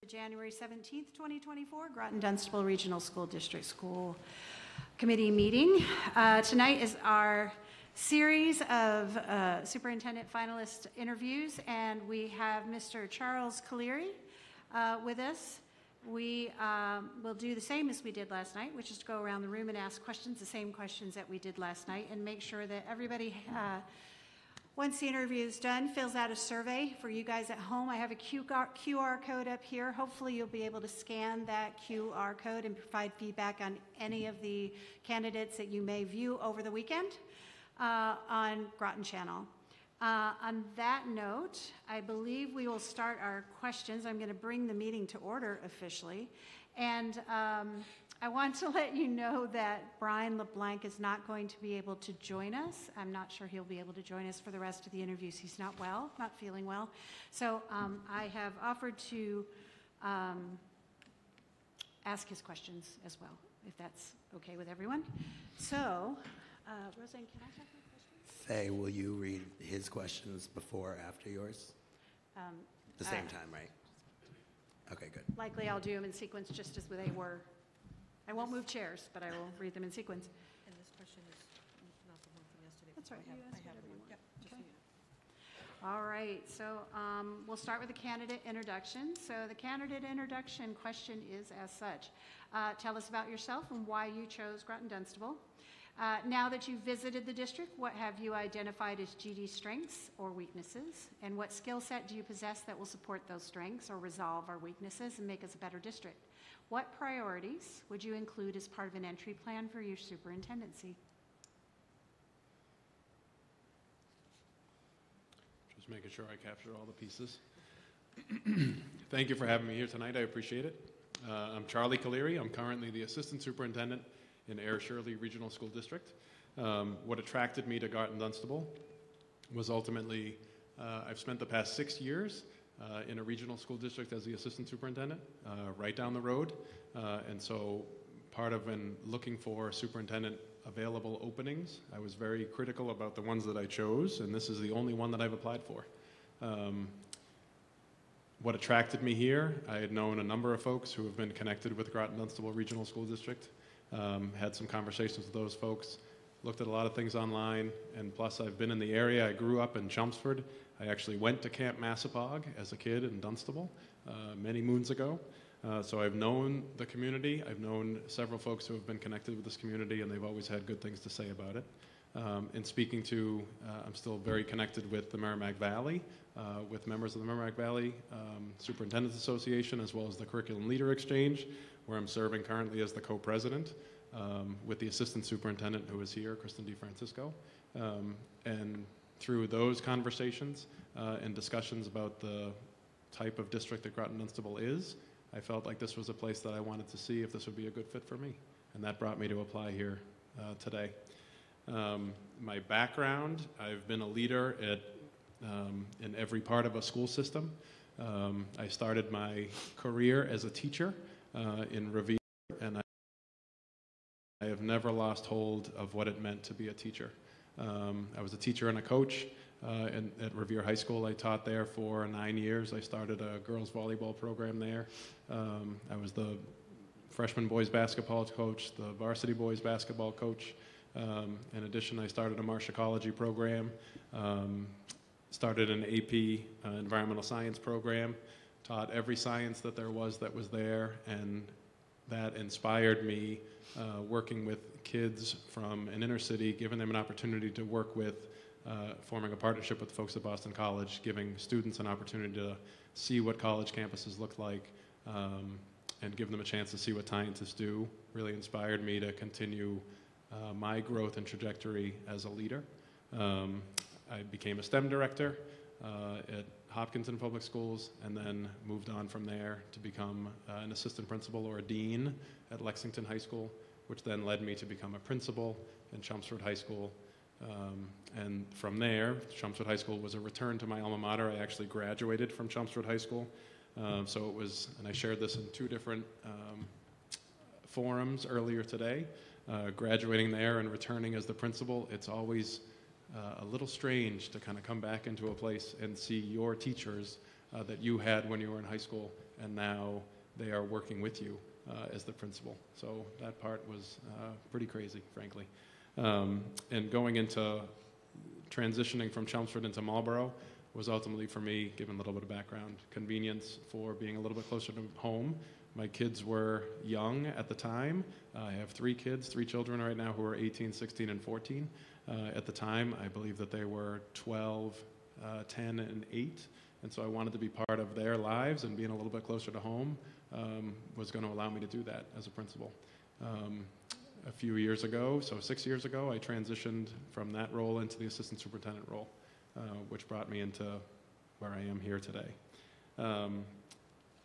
January 17th, 2024, Groton Dunstable Regional School District School Committee meeting. Tonight is our series of superintendent finalist interviews, and we have Mr. Charles Caliri with us. We will do the same as we did last night, which is to go around the room and ask questions, the same questions that we did last night, and make sure that everybody once the interview is done, fills out a survey for you guys at home. I have a QR code up here. Hopefully you'll be able to scan that QR code and provide feedback on any of the candidates that you may view over the weekend on Groton Channel. On that note, I believe we will start our questions. I'm going to bring the meeting to order officially. And I want to let you know that Brian LeBlanc is not going to be able to join us. I'm not sure he'll be able to join us for the rest of the interviews. He's not well, not feeling well. So I have offered to ask his questions as well, if that's okay with everyone. So, Roseanne, can I have my questions? Faye, will you read his questions before or after yours? The same time, right? Okay, good. Likely I'll do them in sequence just as they were. I won't move chairs, but I will read them in sequence. And this question is not the one from yesterday. That's right. I have one. Yep. Okay. All right. So we'll start with the candidate introduction. So the candidate introduction question is as such. Tell us about yourself and why you chose Groton Dunstable. Now that you've visited the district, what have you identified as GD's strengths or weaknesses? And what skill set do you possess that will support those strengths or resolve our weaknesses and make us a better district? What priorities would you include as part of an entry plan for your superintendency? Just making sure I capture all the pieces. Thank you for having me here tonight. I appreciate it. I'm Charlie Caliri. I'm currently the Assistant Superintendent in Air Shirley Regional School District. What attracted me to Groton Dunstable was ultimately, I've spent the past 6 years in a regional school district as the assistant superintendent, right down the road. And so part of looking for superintendent available openings, I was very critical about the ones that I chose, and this is the only one that I've applied for. What attracted me here, I had known a number of folks who have been connected with Groton Dunstable Regional School District, had some conversations with those folks, looked at a lot of things online, and plus I've been in the area. I grew up in Chelmsford. I actually went to Camp Massapog as a kid in Dunstable many moons ago. So I've known the community. I've known several folks who have been connected with this community, and they've always had good things to say about it. And speaking to, I'm still very connected with the Merrimack Valley, with members of the Merrimack Valley Superintendents Association, as well as the Curriculum Leader Exchange, where I'm serving currently as the co-president with the assistant superintendent who is here, Kristen DeFrancisco. And through those conversations and discussions about the type of district that Groton Dunstable is, I felt like this was a place that I wanted to see if this would be a good fit for me. And that brought me to apply here today. My background, I've been a leader in every part of a school system. I started my career as a teacher in Revere, and I have never lost hold of what it meant to be a teacher. I was a teacher and a coach at Revere High School. I taught there for 9 years. I started a girls volleyball program there. I was the freshman boys basketball coach, the varsity boys basketball coach. In addition, I started a Marshacology program, started an AP environmental science program, taught every science that there was there, and that inspired me working with kids from an inner city, giving them an opportunity to work with, forming a partnership with folks at Boston College, giving students an opportunity to see what college campuses look like, and give them a chance to see what scientists do, really inspired me to continue my growth and trajectory as a leader. I became a STEM director at Hopkinton Public Schools, and then moved on from there to become an assistant principal or a dean at Lexington High School, which then led me to become a principal in Chelmsford High School. And from there, Chelmsford High School was a return to my alma mater. I actually graduated from Chelmsford High School. So it was, and I shared this in 2 different forums earlier today, graduating there and returning as the principal. It's always a little strange to kind of come back into a place and see your teachers that you had when you were in high school and now they are working with you as the principal. So that part was pretty crazy, frankly. And going into transitioning from Chelmsford into Marlborough was ultimately for me, given a little bit of background, convenience for being a little bit closer to home. My kids were young at the time. I have 3 children right now who are 18, 16, and 14. At the time, I believe that they were 12, 10, and 8. And so I wanted to be part of their lives, and being a little bit closer to home was going to allow me to do that as a principal. A few years ago, so 6 years ago, I transitioned from that role into the assistant superintendent role, which brought me into where I am here today.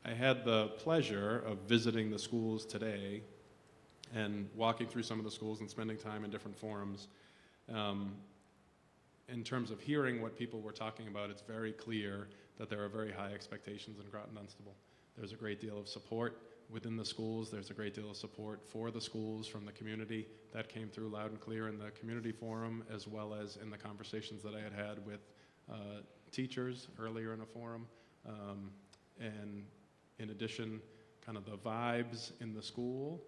I had the pleasure of visiting the schools today and walking through some of the schools and spending time in different forums. In terms of hearing what people were talking about, it's very clear that there are very high expectations in Groton Dunstable. There's a great deal of support within the schools. There's a great deal of support for the schools from the community. That came through loud and clear in the community forum, as well as in the conversations that I had with teachers earlier in a forum. And in addition, kind of the vibes in the school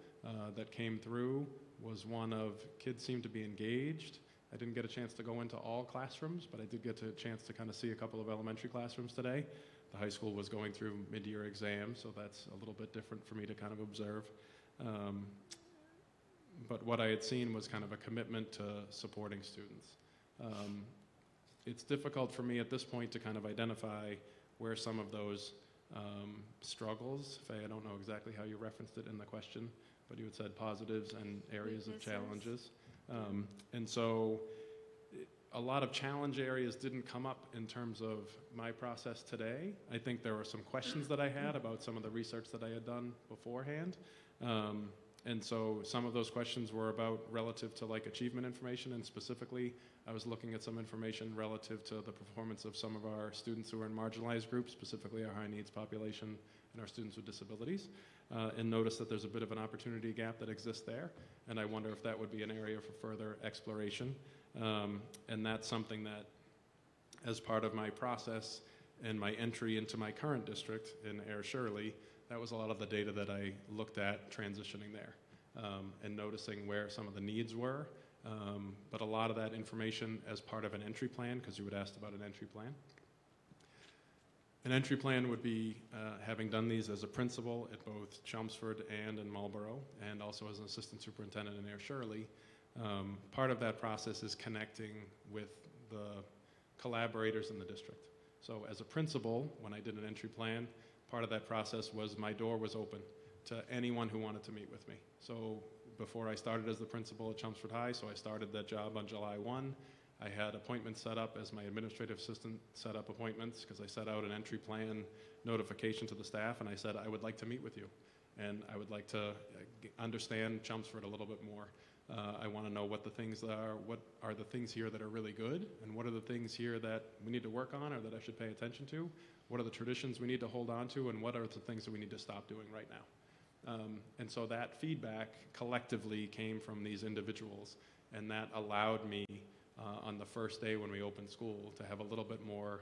that came through was one of kids seemed to be engaged. I didn't get a chance to go into all classrooms, but I did get a chance to kind of see a couple of elementary classrooms today. The high school was going through mid-year exams, so that's a little bit different for me to kind of observe. But what I had seen was kind of a commitment to supporting students. It's difficult for me at this point to kind of identify where some of those struggles, Faye, I don't know exactly how you referenced it in the question, but you had said positives and areas of challenges. And so a lot of challenge areas didn't come up in terms of my process today. I think there were some questions that I had about some of the research that I had done beforehand. And so some of those questions were about relative to like achievement information, and specifically I was looking at some information relative to the performance of some of our students who are in marginalized groups, specifically our high needs population and our students with disabilities, and noticed that there's a bit of an opportunity gap that exists there, and I wonder if that would be an area for further exploration. And that's something that, as part of my process and my entry into my current district in Air Shirley, that was a lot of the data that I looked at transitioning there, and noticing where some of the needs were. But a lot of that information as part of an entry plan, because you had asked about an entry plan. An entry plan would be having done these as a principal at both Chelmsford and in Marlborough, and also as an assistant superintendent in Air Shirley. Part of that process is connecting with the collaborators in the district. So as a principal, when I did an entry plan, part of that process was my door was open to anyone who wanted to meet with me. So before I started as the principal at Chelmsford High, so I started that job on July 1, I had appointments set up as my administrative assistant set up appointments, because I set out an entry plan notification to the staff, and I said, I would like to meet with you. And I would like to understand Chelmsford a little bit more. I want to know what the things are, what are the things here that are really good, and what are the things here that we need to work on or that I should pay attention to? What are the traditions we need to hold on to, and what are the things that we need to stop doing right now? And so that feedback collectively came from these individuals, and that allowed me on the first day when we opened school to have a little bit more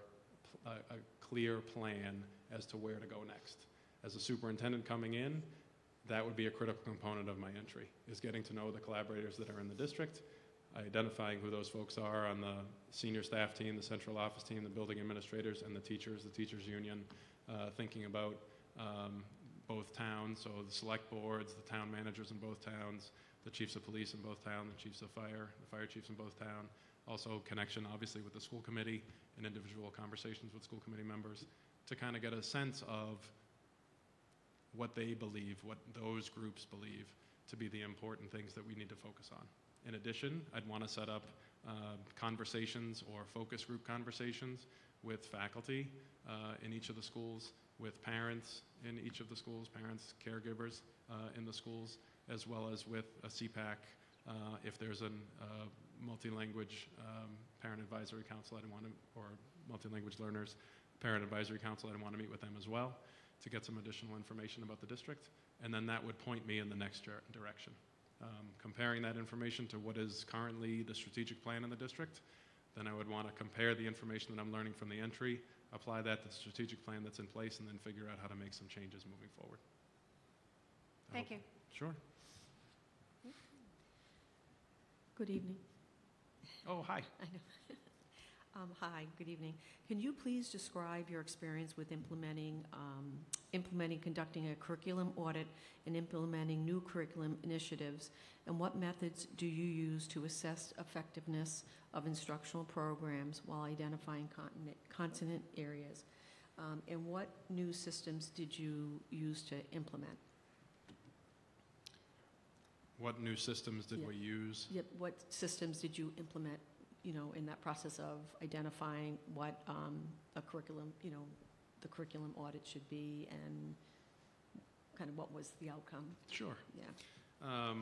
a clear plan as to where to go next. As a superintendent coming in, that would be a critical component of my entry, is getting to know the collaborators that are in the district, identifying who those folks are on the senior staff team, the central office team, the building administrators, and the teachers union, thinking about both towns, so the select boards, the town managers in both towns, the chiefs of police in both towns, the chiefs of fire, the fire chiefs in both towns, also connection obviously with the school committee and individual conversations with school committee members to kind of get a sense of what they believe, what those groups believe to be the important things that we need to focus on. In addition, I'd want to set up conversations or focus group conversations with faculty in each of the schools, with parents in each of the schools, parents, caregivers in the schools, as well as with a CPAC. If there's a multi-language parent advisory council, I'd want to, or multi-language learners parent advisory council, I'd want to meet with them as well to get some additional information about the district, and then that would point me in the next direction. Comparing that information to what is currently the strategic plan in the district, then I would want to compare the information that I'm learning from the entry apply that to the strategic plan that's in place, and then figure out how to make some changes moving forward. Thank you. Sure. Good evening. Oh, hi. I know. Hi, good evening. Can you please describe your experience with implementing, conducting a curriculum audit and implementing new curriculum initiatives, and what methods do you use to assess effectiveness of instructional programs while identifying continent areas? And what new systems did you use to implement? What new systems did we use? Yep. What systems did you implement, in that process of identifying what a curriculum, the curriculum audit should be, and kind of what was the outcome? Sure. Yeah.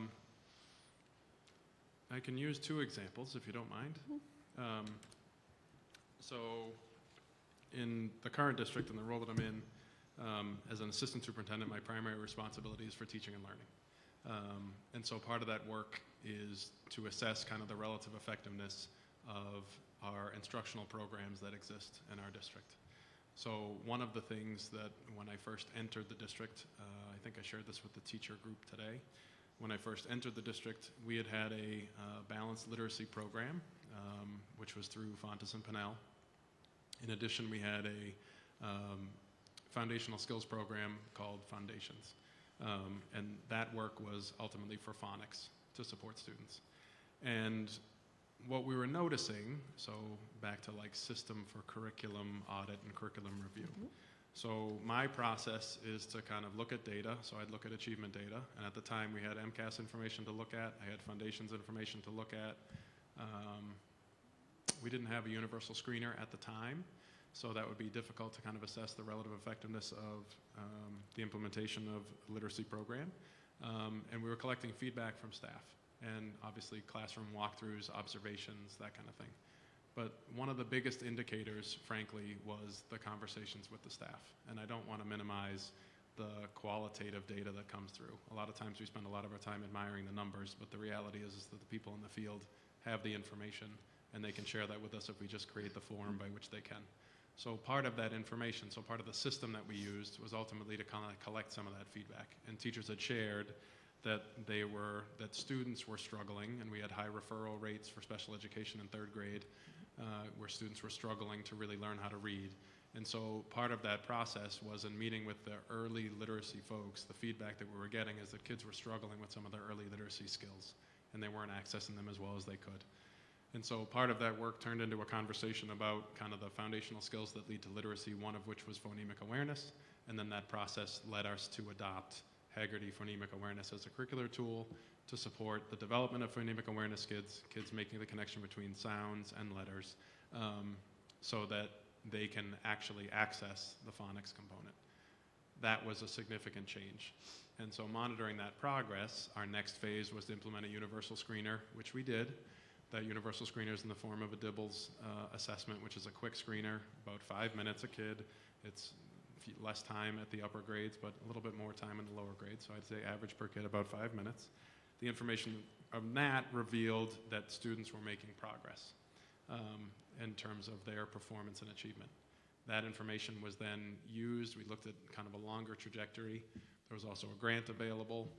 I can use two examples, if you don't mind. Mm-hmm. So in the current district and the role that I'm in, as an assistant superintendent, my primary responsibility is for teaching and learning. And so part of that work is to assess kind of the relative effectiveness of our instructional programs that exist in our district. So one of the things that when I first entered the district, I think I shared this with the teacher group today. When I first entered the district, we had a balanced literacy program, which was through Fontes and Pinnell. In addition, we had a foundational skills program called Foundations. And that work was ultimately for phonics to support students. And what we were noticing, so back to like system for curriculum audit and curriculum review. Mm-hmm. So my process is to kind of look at data. So I'd look at achievement data. And at the time we had MCAS information to look at. I had Foundations information to look at. We didn't have a universal screener at the time. So that would be difficult to kind of assess the relative effectiveness of the implementation of a literacy program. And we were collecting feedback from staff, and obviously classroom walkthroughs, observations, that kind of thing. But one of the biggest indicators, frankly, was the conversations with the staff. And I don't want to minimize the qualitative data that comes through. A lot of times we spend a lot of our time admiring the numbers, but the reality is that the people in the field have the information, and they can share that with us if we just create the forum by which they can. So part of that information, so part of the system that we used was ultimately to kind of collect some of that feedback. And teachers had shared that that students were struggling, and we had high referral rates for special education in third grade, where students were struggling to really learn how to read. And so part of that process was in meeting with the early literacy folks, the feedback that we were getting is that kids were struggling with some of their early literacy skills, and they weren't accessing them as well as they could. And so part of that work turned into a conversation about kind of the foundational skills that lead to literacy, one of which was phonemic awareness. And then that process led us to adopt Haggerty Phonemic Awareness as a curricular tool to support the development of phonemic awareness kids making the connection between sounds and letters, so that they can actually access the phonics component. That was a significant change. And so monitoring that progress, our next phase was to implement a universal screener, which we did. That universal screener is in the form of a Dibbles assessment, which is a quick screener, about 5 minutes a kid. It's less time at the upper grades, but a little bit more time in the lower grades. So I'd say average per kid about 5 minutes. The information of that revealed that students were making progress in terms of their performance and achievement. That information was then used. We looked at kind of a longer trajectory. There was also a grant available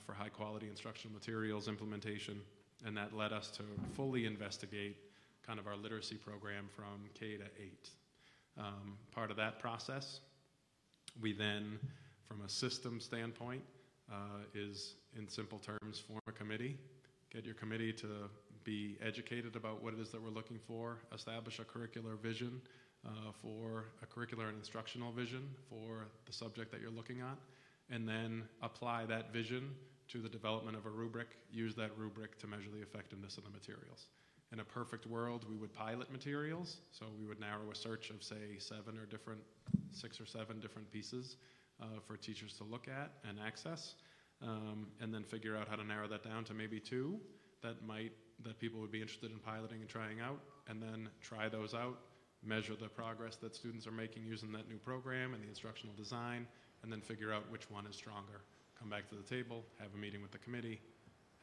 for high quality instructional materials implementation. And that led us to fully investigate kind of our literacy program from K to 8. Part of that process, we then, from a system standpoint, is in simple terms, form a committee, get your committee to be educated about what it is that we're looking for, establish a curricular vision for a curricular and instructional vision for the subject that you're looking at, and then apply that vision to the development of a rubric, use that rubric to measure the effectiveness of the materials. In a perfect world, we would pilot materials, so we would narrow a search of, say, 6 or 7 different pieces for teachers to look at and access, and then figure out how to narrow that down to maybe 2 that people would be interested in piloting and trying out, and then try those out, measure the progress that students are making using that new program and the instructional design, and then figure out which one is stronger. Come back to the table, have a meeting with the committee,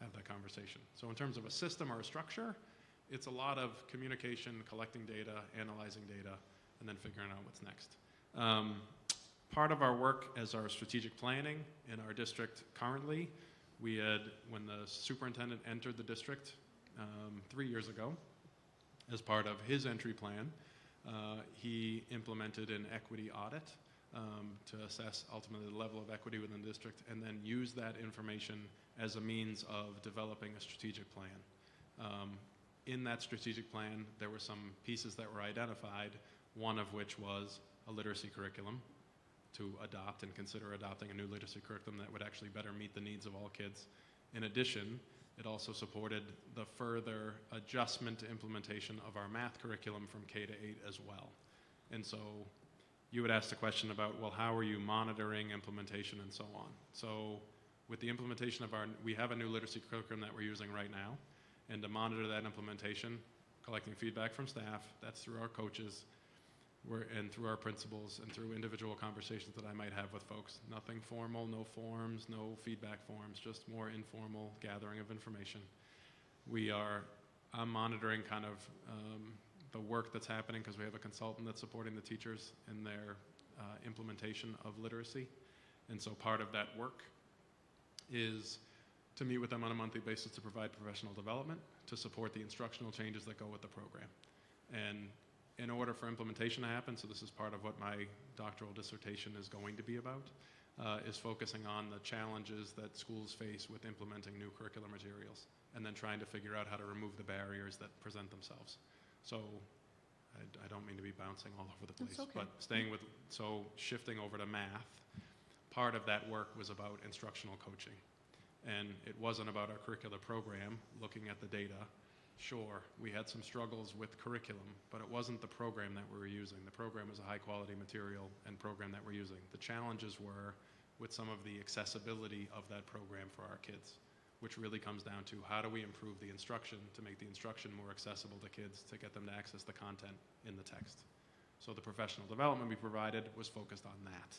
have that conversation. So in terms of a system or a structure, it's a lot of communication, collecting data, analyzing data, and then figuring out what's next. Part of our work as our strategic planning in our district currently, we had, when the superintendent entered the district 3 years ago, as part of his entry plan, he implemented an equity audit to assess ultimately the level of equity within the district, and then use that information as a means of developing a strategic plan. In that strategic plan, there were some pieces that were identified, one of which was a literacy curriculum, to adopt and consider adopting a new literacy curriculum that would actually better meet the needs of all kids. In addition, it also supported the further adjustment to implementation of our math curriculum from K to 8 as well. And so you would ask the question about, well, how are you monitoring implementation and so on? So with the implementation of we have a new literacy curriculum that we're using right now, and to monitor that implementation, collecting feedback from staff, that's through our coaches, and through our principals, and through individual conversations that I might have with folks. Nothing formal, no forms, no feedback forms, just more informal gathering of information. I'm monitoring kind of the work that's happening, because we have a consultant that's supporting the teachers in their implementation of literacy. And so part of that work is to meet with them on a monthly basis to provide professional development to support the instructional changes that go with the program. And in order for implementation to happen, so this is part of what my doctoral dissertation is going to be about, is focusing on the challenges that schools face with implementing new curricular materials, and then trying to figure out how to remove the barriers that present themselves. So I don't mean to be bouncing all over the place, That's okay. but shifting over to math, part of that work was about instructional coaching. And it wasn't about our curricular program, looking at the data. Sure, we had some struggles with curriculum, but it wasn't the program that we were using. The program was a high quality material and program that we're using. The challenges were with some of the accessibility of that program for our kids, which really comes down to how do we improve the instruction to make the instruction more accessible to kids, to get them to access the content in the text. So the professional development we provided was focused on that,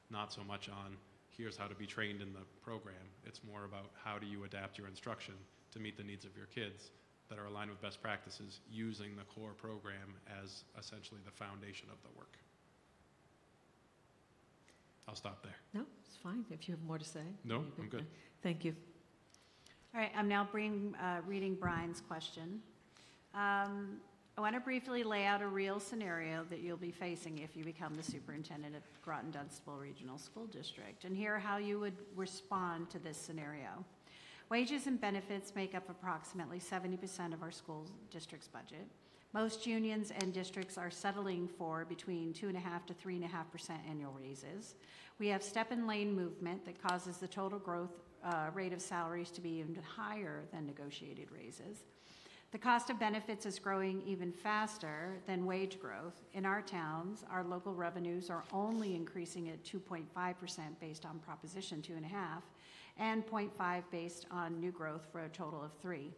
not so much on here's how to be trained in the program. It's more about how do you adapt your instruction to meet the needs of your kids that are aligned with best practices, using the core program as essentially the foundation of the work. I'll stop there. No, it's fine if you have more to say. No, I'm good. Thank you. All right, I'm now reading Brian's question. I want to briefly lay out a real scenario that you'll be facing if you become the superintendent of Groton Dunstable Regional School District, and hear how you would respond to this scenario. Wages and benefits make up approximately 70% of our school district's budget. Most unions and districts are settling for between 2.5% to 3.5% annual raises. We have step and lane movement that causes the total growth rate of salaries to be even higher than negotiated raises. The cost of benefits is growing even faster than wage growth. In our towns, our local revenues are only increasing at 2.5% based on Proposition 2.5, and 0.5% based on new growth for a total of 3%.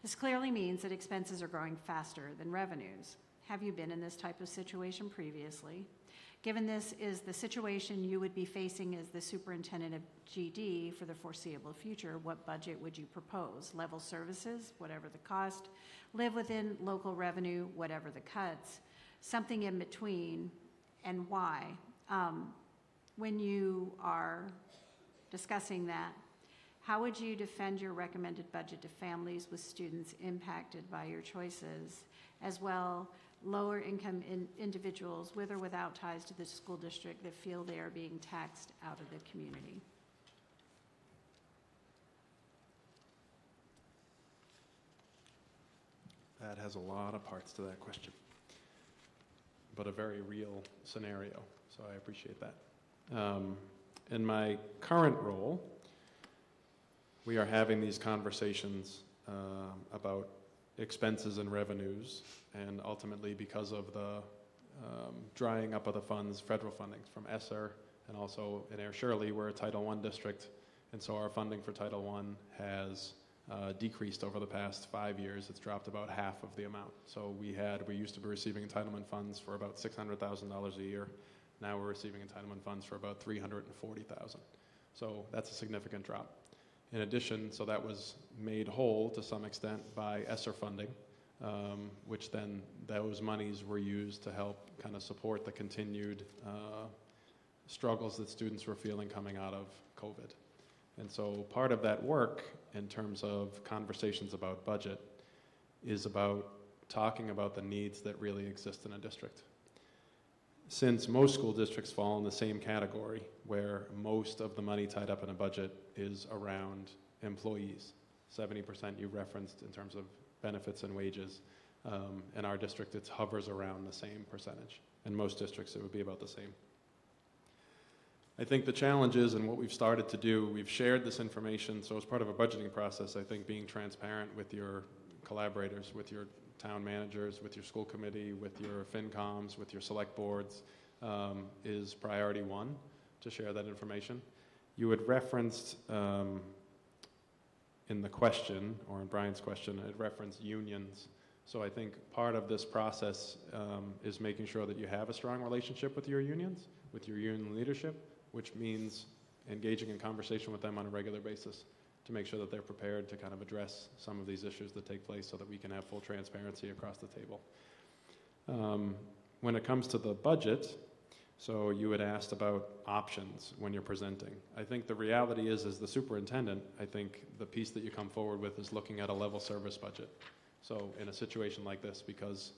This clearly means that expenses are growing faster than revenues. Have you been in this type of situation previously? Given this is the situation you would be facing as the superintendent of GD for the foreseeable future, what budget would you propose? Level services, whatever the cost, live within local revenue, whatever the cuts, something in between, and why? When you are discussing that, how would you defend your recommended budget to families with students impacted by your choices, as well lower income individuals with or without ties to the school district that feel they are being taxed out of the community? That has a lot of parts to that question, but a very real scenario, so I appreciate that. In my current role, we are having these conversations about expenses and revenues, and ultimately because of the drying up of the funds, federal funding from ESSER, and also in Air Shirley, we're a Title I district, and so our funding for Title I has decreased over the past 5 years. It's dropped about half of the amount. So we used to be receiving entitlement funds for about $600,000 a year. Now we're receiving entitlement funds for about $340,000. So that's a significant drop. In addition, so that was made whole to some extent by ESSER funding, which then those monies were used to help kind of support the continued struggles that students were feeling coming out of COVID. And so part of that work in terms of conversations about budget is about talking about the needs that really exist in a district. Since most school districts fall in the same category, where most of the money tied up in a budget is around employees, 70% you referenced in terms of benefits and wages. In our district, it hovers around the same percentage. In most districts, it would be about the same. I think the challenge is, and what we've started to do, we've shared this information, so as part of a budgeting process, I think being transparent with your collaborators, with your town managers, with your school committee, with your FinComs, with your select boards, is priority one, to share that information. You had referenced in the question, or in Brian's question, it referenced unions. So I think part of this process is making sure that you have a strong relationship with your unions, with your union leadership, which means engaging in conversation with them on a regular basis to make sure that they're prepared to kind of address some of these issues that take place so that we can have full transparency across the table. When it comes to the budget, so you had asked about options when you're presenting. I think the reality is, as the superintendent, I think the piece that you come forward with is looking at a level service budget. So in a situation like this, because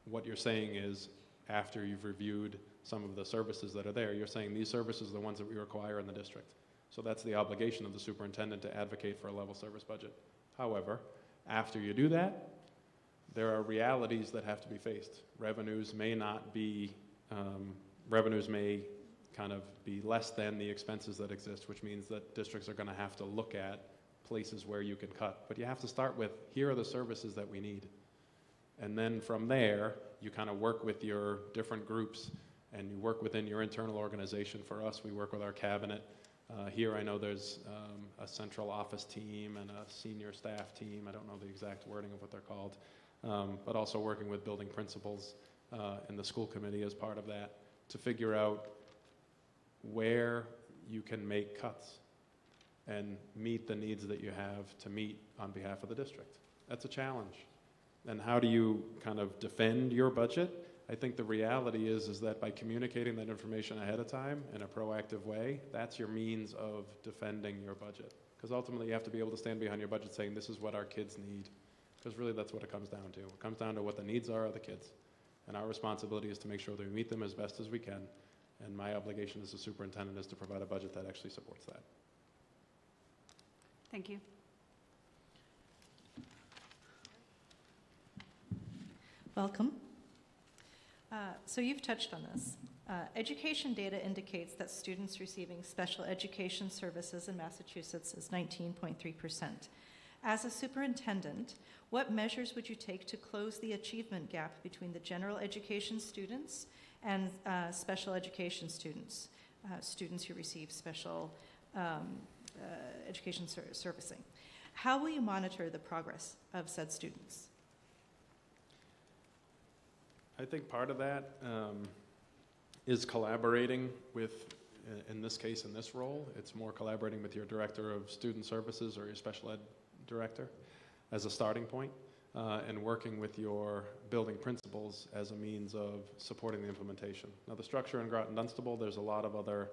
what you're saying is, after you've reviewed some of the services that are there, you're saying these services are the ones that we require in the district. So that's the obligation of the superintendent to advocate for a level service budget. However, after you do that, there are realities that have to be faced. Revenues may not be, revenues may kind of be less than the expenses that exist, which means that districts are going to have to look at places where you can cut. But you have to start with, here are the services that we need. And then from there, you kind of work with your different groups and you work within your internal organization. For us, we work with our cabinet. Here I know there's a central office team and a senior staff team. I don't know the exact wording of what they're called. But also working with building principals and the school committee as part of that to figure out where you can make cuts and meet the needs that you have to meet on behalf of the district. That's a challenge. And how do you kind of defend your budget? I think the reality is that by communicating that information ahead of time in a proactive way, that's your means of defending your budget. Because ultimately you have to be able to stand behind your budget saying this is what our kids need. Because really that's what it comes down to. It comes down to what the needs are of the kids. And our responsibility is to make sure that we meet them as best as we can. And my obligation as a superintendent is to provide a budget that actually supports that. Thank you. Welcome. So you've touched on this. Education data indicates that students receiving special education services in Massachusetts is 19.3%. As a superintendent, what measures would you take to close the achievement gap between the general education students and special education students, students who receive special education servicing? How will you monitor the progress of said students? I think part of that is collaborating with, in this case, in this role, it's more collaborating with your director of student services or your special ed director as a starting point, and working with your building principals as a means of supporting the implementation. Now the structure in Groton Dunstable, there's a lot of other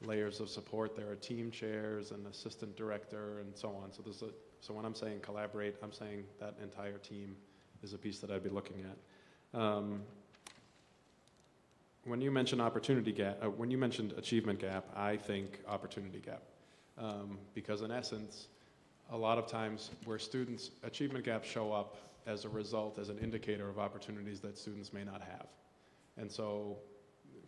layers of support. There are team chairs and assistant director and so on. So so when I'm saying collaborate, I'm saying that entire team is a piece that I'd be looking at. When you mention opportunity gap, when you mentioned achievement gap, I think opportunity gap, because in essence, a lot of times where students' achievement gaps show up as a result, as an indicator of opportunities that students may not have. And so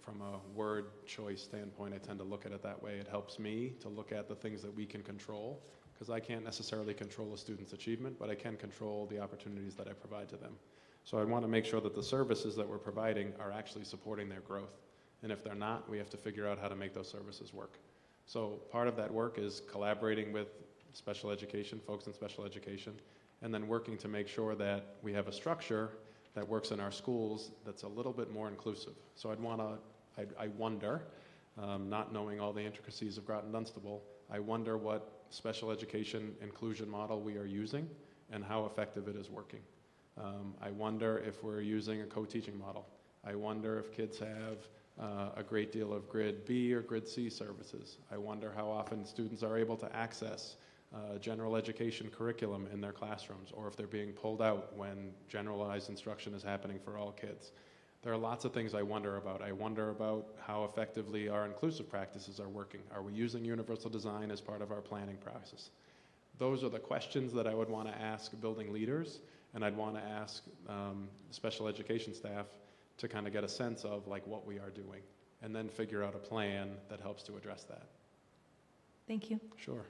from a word choice standpoint, I tend to look at it that way. It helps me to look at the things that we can control, because I can't necessarily control a student's achievement, but I can control the opportunities that I provide to them. So I want to make sure that the services that we're providing are actually supporting their growth. And if they're not, we have to figure out how to make those services work. So part of that work is collaborating with special education, folks in special education, and then working to make sure that we have a structure that works in our schools that's a little bit more inclusive. So I wonder, not knowing all the intricacies of Groton Dunstable, I wonder what special education inclusion model we are using and how effective it is working. I wonder if we're using a co-teaching model. I wonder if kids have a great deal of Grid B or Grid C services. I wonder how often students are able to access general education curriculum in their classrooms, or if they're being pulled out when generalized instruction is happening for all kids. There are lots of things I wonder about. I wonder about how effectively our inclusive practices are working. Are we using universal design as part of our planning process? Those are the questions that I would want to ask building leaders, and I'd want to ask special education staff to kind of get a sense of like what we are doing, and then figure out a plan that helps to address that. Thank you. Sure.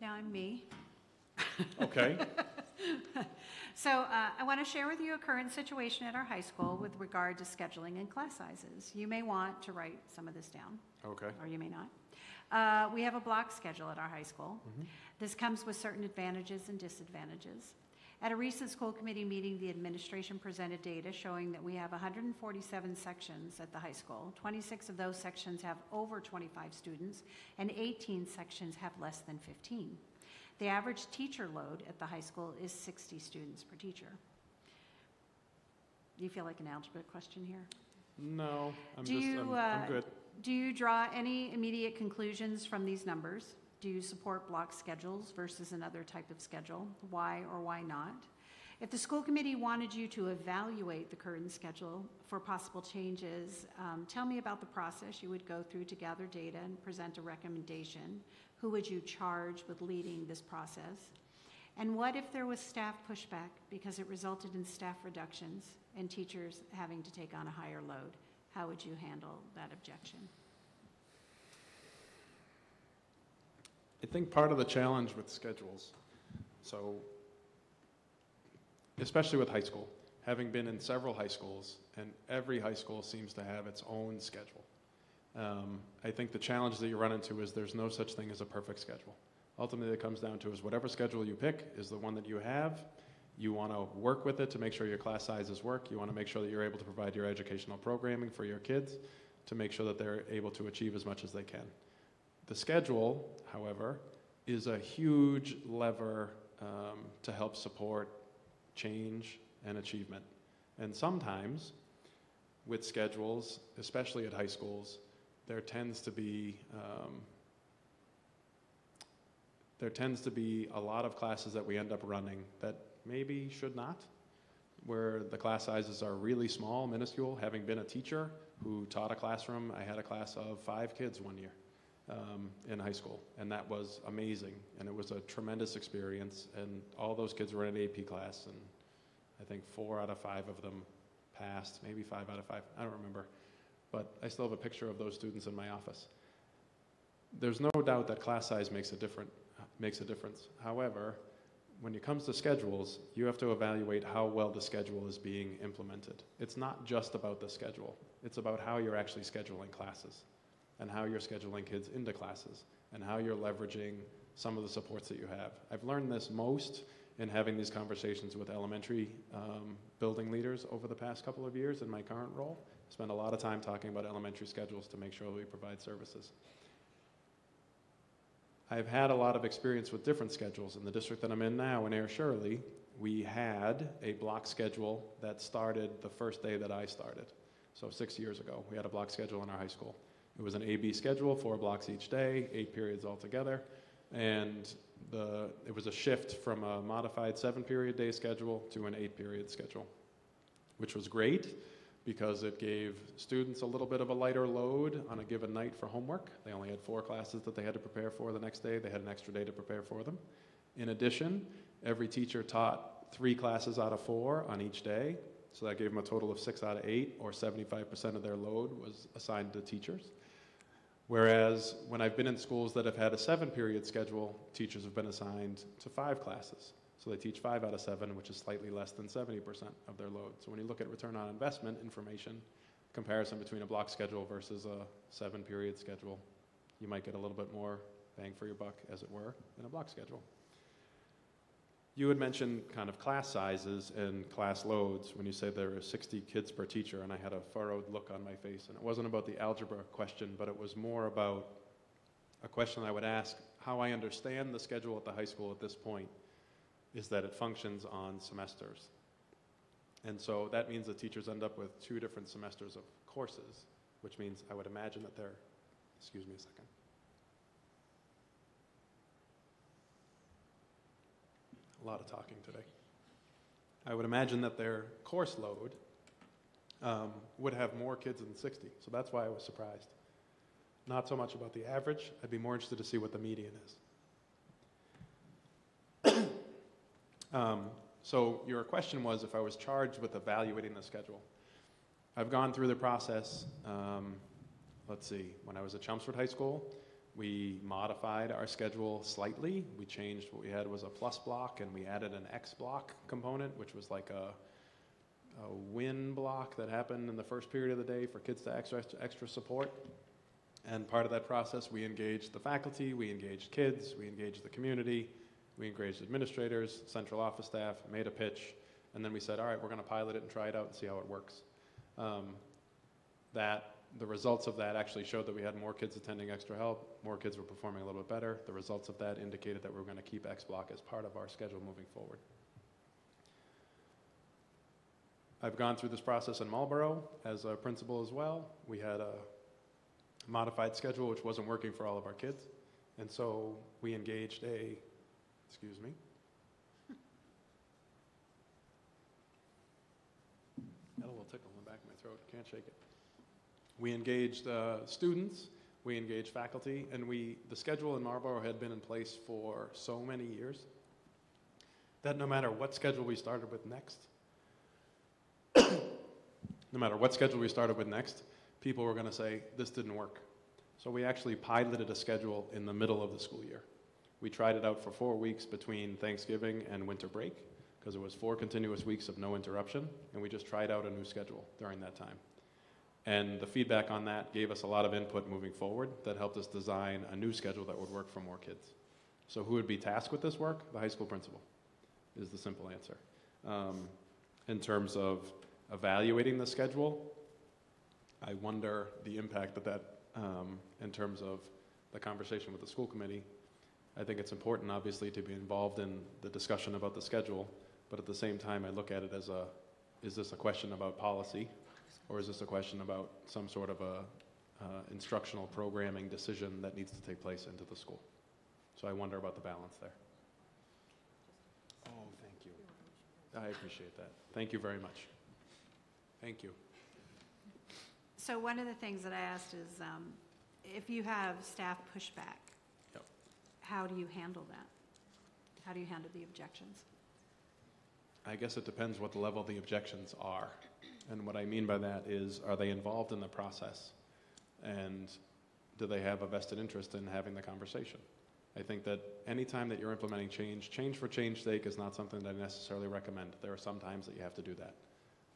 Now I'm me. Okay. So I want to share with you a current situation at our high school with regard to scheduling and class sizes. You may want to write some of this down. Okay. Or you may not. We have a block schedule at our high school. Mm-hmm. This comes with certain advantages and disadvantages. At a recent school committee meeting, the administration presented data showing that we have 147 sections at the high school. 26 of those sections have over 25 students, and 18 sections have less than 15. The average teacher load at the high school is 60 students per teacher. Do you feel like an algebra question here? No, I'm good. Do you draw any immediate conclusions from these numbers? Do you support block schedules versus another type of schedule? Why or why not? If the school committee wanted you to evaluate the current schedule for possible changes, tell me about the process you would go through to gather data and present a recommendation. Who would you charge with leading this process? And what if there was staff pushback because it resulted in staff reductions and teachers having to take on a higher load? How would you handle that objection? I think part of the challenge with schedules, so especially with high school, having been in several high schools, and every high school seems to have its own schedule. I think the challenge that you run into is there's no such thing as a perfect schedule. Ultimately, it comes down to is whatever schedule you pick is the one that you have. You want to work with it to make sure your class sizes work. You want to make sure that you're able to provide your educational programming for your kids to make sure that they're able to achieve as much as they can. The schedule, however, is a huge lever to help support change and achievement. And sometimes with schedules, especially at high schools, there tends to be a lot of classes that we end up running that maybe should not, where the class sizes are really small, minuscule. Having been a teacher who taught a classroom, I had a class of 5 kids one year in high school, and that was amazing, and it was a tremendous experience, and all those kids were in an AP class, and I think 4 out of 5 of them passed, maybe 5 out of 5, I don't remember, but I still have a picture of those students in my office. There's no doubt that class size makes a difference. However, when it comes to schedules, you have to evaluate how well the schedule is being implemented. It's not just about the schedule. It's about how you're actually scheduling classes and how you're scheduling kids into classes and how you're leveraging some of the supports that you have. I've learned this most in having these conversations with elementary building leaders over the past couple of years in my current role. I spend a lot of time talking about elementary schedules to make sure that we provide services. I've had a lot of experience with different schedules. In the district that I'm in now, in Air Shirley, we had a block schedule that started the first day that I started. So 6 years ago, we had a block schedule in our high school. It was an A-B schedule, 4 blocks each day, 8 periods altogether. And it was a shift from a modified 7-period day schedule to an 8-period schedule, which was great because it gave students a little bit of a lighter load on a given night for homework. They only had 4 classes that they had to prepare for the next day. They had an extra day to prepare for them. In addition, every teacher taught 3 classes out of 4 on each day, so that gave them a total of 6 out of 8, or 75% of their load was assigned to teachers. Whereas when I've been in schools that have had a 7-period schedule, teachers have been assigned to 5 classes. So they teach 5 out of 7, which is slightly less than 70% of their load. So when you look at return on investment information, comparison between a block schedule versus a 7-period schedule, you might get a little bit more bang for your buck, as it were, in a block schedule. You had mentioned kind of class sizes and class loads when you said there were 60 kids per teacher, and I had a furrowed look on my face. And it wasn't about the algebra question, but it was more about a question I would ask, how I understand the schedule at the high school at this point. is that it functions on semesters. And so that means that teachers end up with 2 different semesters of courses, which means I would imagine that they're, excuse me a second. A lot of talking today. I would imagine that their course load would have more kids than 60. So that's why I was surprised. Not so much about the average. I'd be more interested to see what the median is. So your question was if I was charged with evaluating the schedule. I've gone through the process, let's see, when I was at Chelmsford High School, we modified our schedule slightly. We changed what we had was a plus block, and we added an X block component, which was like a win block that happened in the first period of the day for kids to extra support. And part of that process, we engaged the faculty, we engaged kids, we engaged the community, we engaged administrators, central office staff, made a pitch, and then we said, all right, we're going to pilot it and try it out and see how it works. The results of that actually showed that we had more kids attending extra help, more kids were performing a little bit better. The results of that indicated that we were going to keep X block as part of our schedule moving forward. I've gone through this process in Marlborough as a principal as well. We had a modified schedule which wasn't working for all of our kids, and so we engaged excuse me. Got a little tickle in the back of my throat, can't shake it. We engaged students, we engaged faculty, and the schedule in Marlborough had been in place for so many years that no matter what schedule we started with next, people were going to say, this didn't work. So we actually piloted a schedule in the middle of the school year. We tried it out for 4 weeks between Thanksgiving and winter break, because it was 4 continuous weeks of no interruption, and we just tried out a new schedule during that time. And the feedback on that gave us a lot of input moving forward that helped us design a new schedule that would work for more kids. So who would be tasked with this work? The high school principal is the simple answer. In terms of evaluating the schedule, I wonder the impact that in terms of the conversation with the school committee. I think it's important, obviously, to be involved in the discussion about the schedule, but at the same time, I look at it as is this a question about policy, or is this a question about some sort of instructional programming decision that needs to take place into the school? So I wonder about the balance there. Oh, thank you. I appreciate that. Thank you very much. Thank you. So one of the things that I asked is if you have staff pushback, Yep. how do you handle that? How do you handle the objections? I guess it depends what the level of the objections are. And what I mean by that is, are they involved in the process? And do they have a vested interest in having the conversation? I think that any time that you're implementing change for change's sake is not something that I necessarily recommend. There are some times that you have to do that.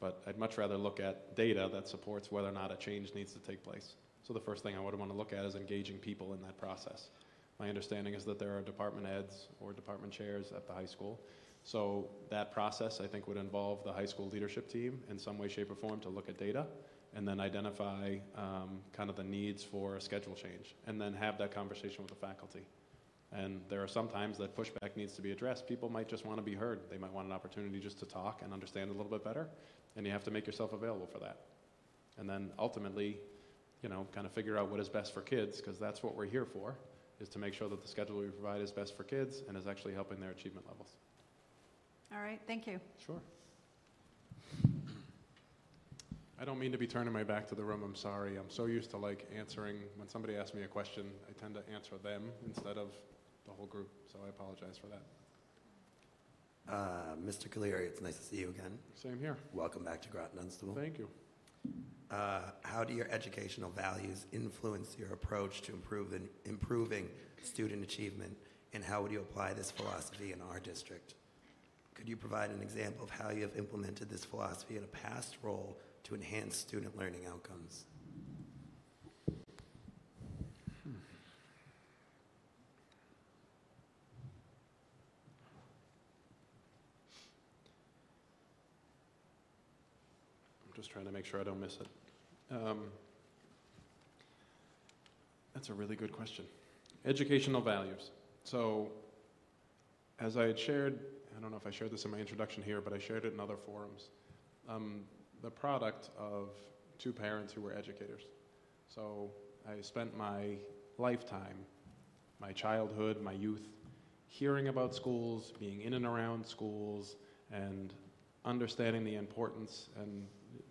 But I'd much rather look at data that supports whether or not a change needs to take place. So the first thing I would want to look at is engaging people in that process. My understanding is that there are department heads or department chairs at the high school. So that process, I think, would involve the high school leadership team in some way, shape, or form to look at data and then identify kind of the needs for a schedule change and then have that conversation with the faculty. And there are some times that pushback needs to be addressed. People might just want to be heard. They might want an opportunity just to talk and understand a little bit better, and you have to make yourself available for that. And then ultimately, kind of figure out what is best for kids, because that's what we're here for, is to make sure that the schedule we provide is best for kids and is actually helping their achievement levels. All right, thank you. Sure. I don't mean to be turning my back to the room. I'm sorry. I'm so used to answering. When somebody asks me a question, I tend to answer them instead of the whole group. So I apologize for that. Mr. Caliri, it's nice to see you again. Same here. Welcome back to Groton Dunstable. Thank you. How do your educational values influence your approach to improving student achievement, and how would you apply this philosophy in our district? Could you provide an example of how you have implemented this philosophy in a past role to enhance student learning outcomes? I'm just trying to make sure I don't miss it. That's a really good question. Educational values. So As I had shared, I don't know if I shared this in my introduction here, but I shared it in other forums. The product of two parents who were educators. So I spent my lifetime, my childhood, my youth, hearing about schools, being in and around schools, and understanding the importance. And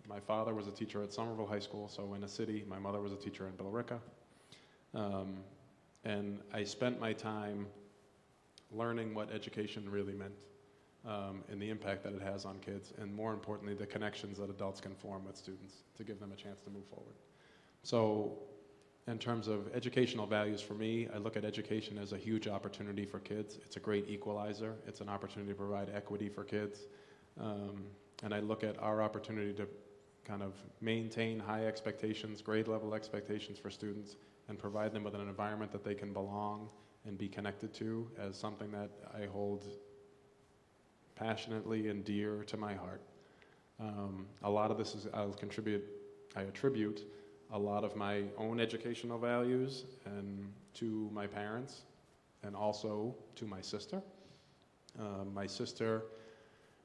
my father was a teacher at Somerville High School, so in a city. My mother was a teacher in Billerica. And I spent my time learning what education really meant, and the impact that it has on kids, and more importantly, the connections that adults can form with students to give them a chance to move forward. So in terms of educational values for me, I look at education as a huge opportunity for kids. It's a great equalizer. It's an opportunity to provide equity for kids. And I look at our opportunity to kind of maintain high expectations, grade level expectations for students, and provide them with an environment that they can belong and be connected to as something that I hold passionately and dear to my heart. A lot of this is, I attribute a lot of my own educational values and to my parents and also to my sister. My sister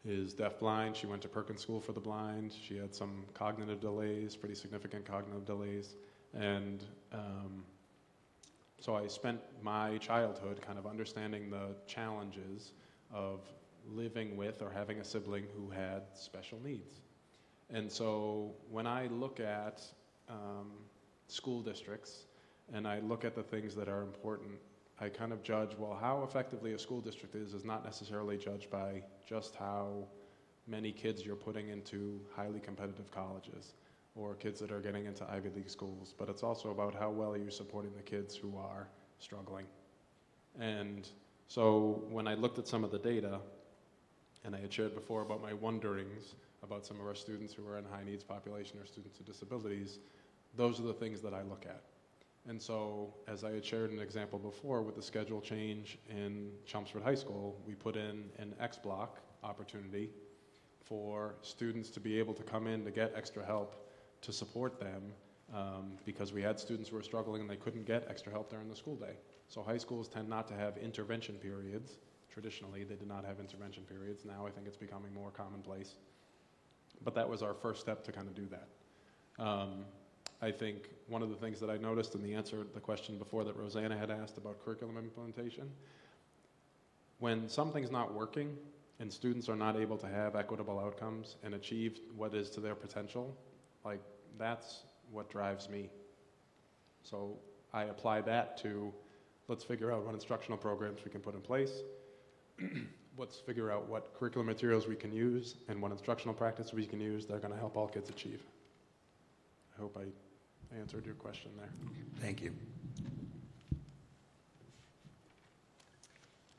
is deafblind. She went to Perkins School for the Blind. She had some cognitive delays, pretty significant cognitive delays. And so I spent my childhood kind of understanding the challenges of living with or having a sibling who had special needs. And so when I look at school districts and I look at the things that are important, I kind of judge, well, how effectively a school district is not necessarily judged by just how many kids you're putting into highly competitive colleges or kids that are getting into Ivy League schools, but it's also about how well you're supporting the kids who are struggling. And so when I looked at some of the data, and I had shared before about my wonderings about some of our students who are in high needs population or students with disabilities, those are the things that I look at. And so, as I had shared an example before with the schedule change in Chelmsford High School, we put in an X block opportunity for students to be able to come in to get extra help to support them because we had students who were struggling and they couldn't get extra help during the school day. So high schools tend not to have intervention periods. Traditionally, they did not have intervention periods. Now I think it's becoming more commonplace. But that was our first step to kind of do that. I think one of the things that I noticed in the answer to the question before that Rosanna had asked about curriculum implementation, when something's not working and students are not able to have equitable outcomes and achieve what is to their potential, like that's what drives me. So I apply that to, let's figure out what instructional programs we can put in place. Let's figure out what curriculum materials we can use and what instructional practice we can use that are going to help all kids achieve. I hope I answered your question there. Thank you.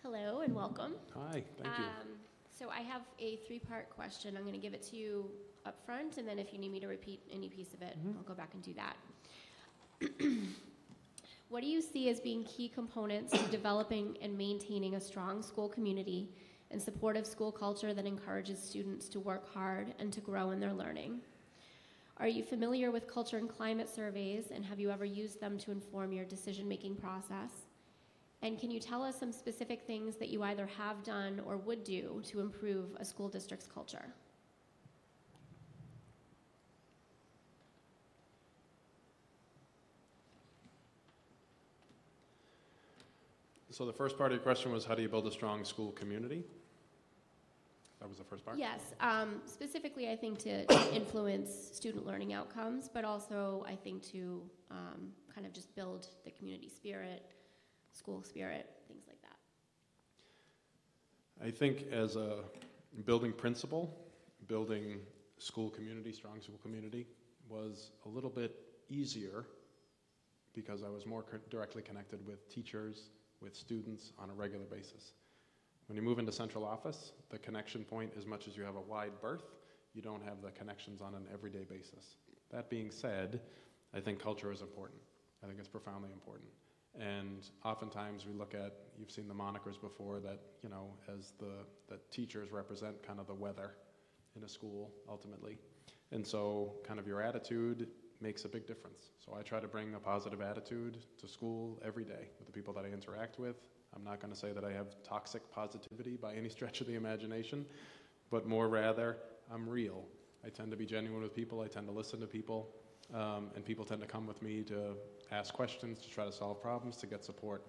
Hello and welcome. Hi, thank you. So I have a three-part question. I'm going to give it to you up front, and then if you need me to repeat any piece of it, I'll go back and do that. What do you see as being key components to developing and maintaining a strong school community and supportive school culture that encourages students to work hard and to grow in their learning? Are you familiar with culture and climate surveys, and have you ever used them to inform your decision-making process? And can you tell us some specific things that you either have done or would do to improve a school district's culture? So the first part of your question was, how do you build a strong school community? That was the first part? Yes, specifically I think to influence student learning outcomes, but also I think to kind of just build the community spirit, school spirit, things like that. I think as a building principle, building school community, strong school community, was a little bit easier because I was more directly connected with teachers, with students on a regular basis. When you move into central office, the connection point, as much as you have a wide berth, you don't have the connections on an everyday basis. That being said, I think culture is important. I think it's profoundly important. And oftentimes we look at, you've seen the monikers before that, you know, as the teachers represent kind of the weather in a school ultimately. And so kind of your attitude makes a big difference. So I try to bring a positive attitude to school every day with the people that I interact with. I'm not going to say that I have toxic positivity by any stretch of the imagination, but more rather, I'm real. I tend to be genuine with people. I tend to listen to people, and people tend to come with me to ask questions, to try to solve problems, to get support.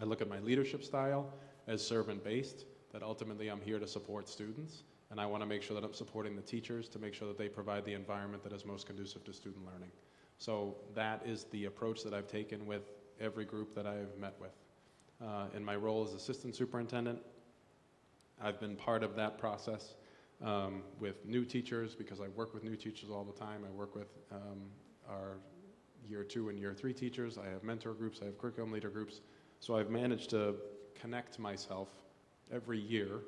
I look at my leadership style as servant-based, that ultimately I'm here to support students, and I want to make sure that I'm supporting the teachers to make sure that they provide the environment that is most conducive to student learning. So that is the approach that I've taken with every group that I've met with. In my role as assistant superintendent, I've been part of that process with new teachers, because I work with new teachers all the time. I work with our year 2 and year 3 teachers. I have mentor groups. I have curriculum leader groups. So I've managed to connect myself every year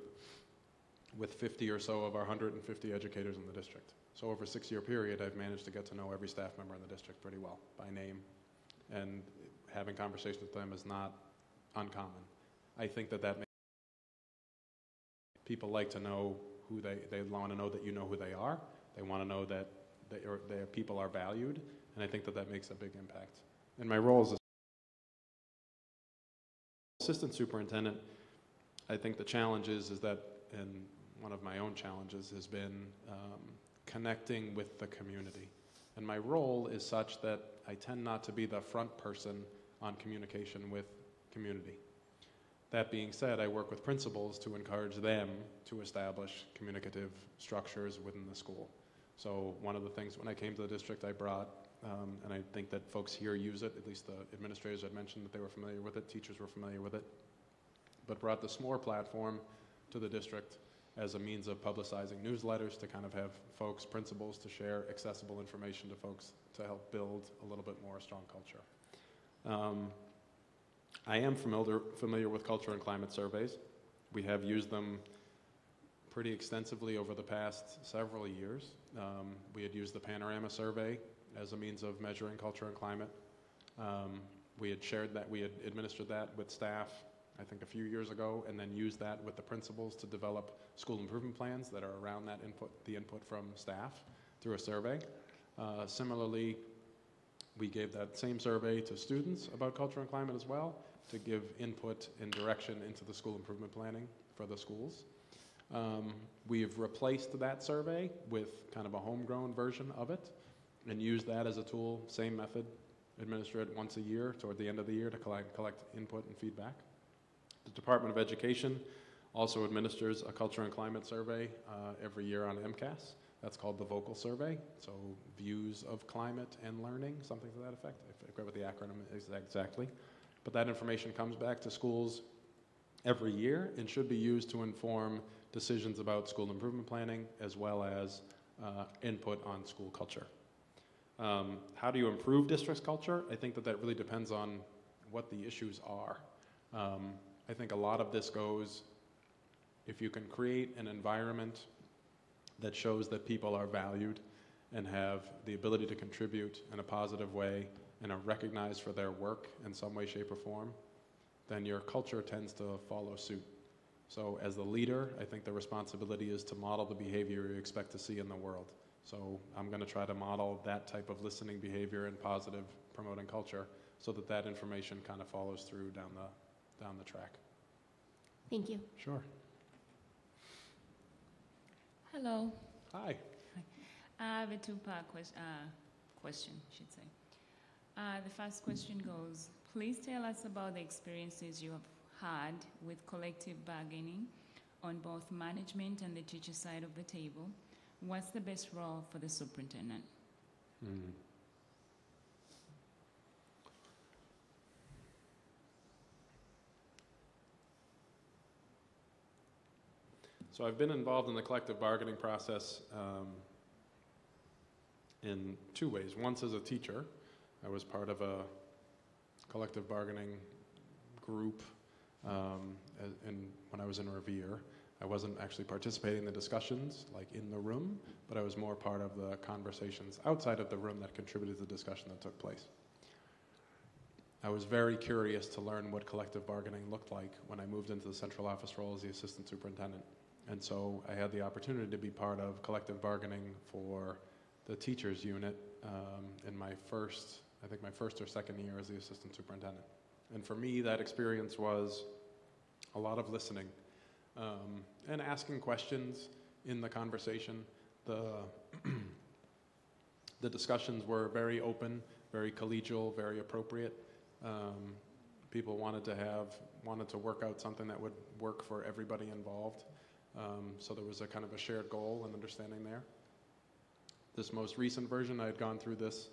with 50 or so of our 150 educators in the district. So over a 6-year period, I've managed to get to know every staff member in the district pretty well by name, and having conversations with them is not uncommon. I think that makes people like to know who they want to know that you know who they are. They want to know that their people are valued, and I think that makes a big impact. In my role as assistant superintendent, I think the challenge is that, and one of my own challenges has been connecting with the community. And my role is such that I tend not to be the front person on communication with community. That being said, I work with principals to encourage them to establish communicative structures within the school. So one of the things when I came to the district I brought, and I think that folks here use it, at least the administrators had mentioned that they were familiar with it, teachers were familiar with it, but brought the SMORE platform to the district as a means of publicizing newsletters to kind of have folks, principals, to share accessible information to folks to help build a little bit more strong culture. I am familiar with culture and climate surveys. We have used them pretty extensively over the past several years. We had used the Panorama survey as a means of measuring culture and climate. We had administered that with staff, I think a few years ago, and then used that with the principals to develop school improvement plans that are around that the input from staff through a survey. Similarly, we gave that same survey to students about culture and climate as well, to give input and direction into the school improvement planning for the schools. We've replaced that survey with kind of a homegrown version of it and used that as a tool, same method, administer it once a year toward the end of the year to collect input and feedback. The Department of Education also administers a culture and climate survey every year on MCAS. That's called the Vocal Survey, so views of climate and learning, something to that effect. I forget what the acronym is exactly. But that information comes back to schools every year and should be used to inform decisions about school improvement planning as well as input on school culture. How do you improve district's culture? I think that really depends on what the issues are. I think a lot of this goes, if you can create an environment that shows that people are valued and have the ability to contribute in a positive way and are recognized for their work in some way, shape, or form, then your culture tends to follow suit. So as the leader, I think the responsibility is to model the behavior you expect to see in the world. So I'm going to try to model that type of listening behavior and positive promoting culture so that information kind of follows through down the track. Thank you. Sure. Hello. Hi. I have a two-part question, I should say. The first question goes, please tell us about the experiences you have had with collective bargaining on both management and the teacher side of the table. What's the best role for the superintendent? So I've been involved in the collective bargaining process in two ways. Once as a teacher, I was part of a collective bargaining group and when I was in Revere. I wasn't actually participating in the discussions, like in the room, but I was more part of the conversations outside of the room that contributed to the discussion that took place. I was very curious to learn what collective bargaining looked like when I moved into the central office role as the assistant superintendent. And so I had the opportunity to be part of collective bargaining for the teachers unit in my first or second year as the assistant superintendent. And for me, that experience was a lot of listening and asking questions in the conversation. The discussions were very open, very collegial, very appropriate. People wanted to work out something that would work for everybody involved. So there was a kind of a shared goal and understanding there. This most recent version, I had gone through this,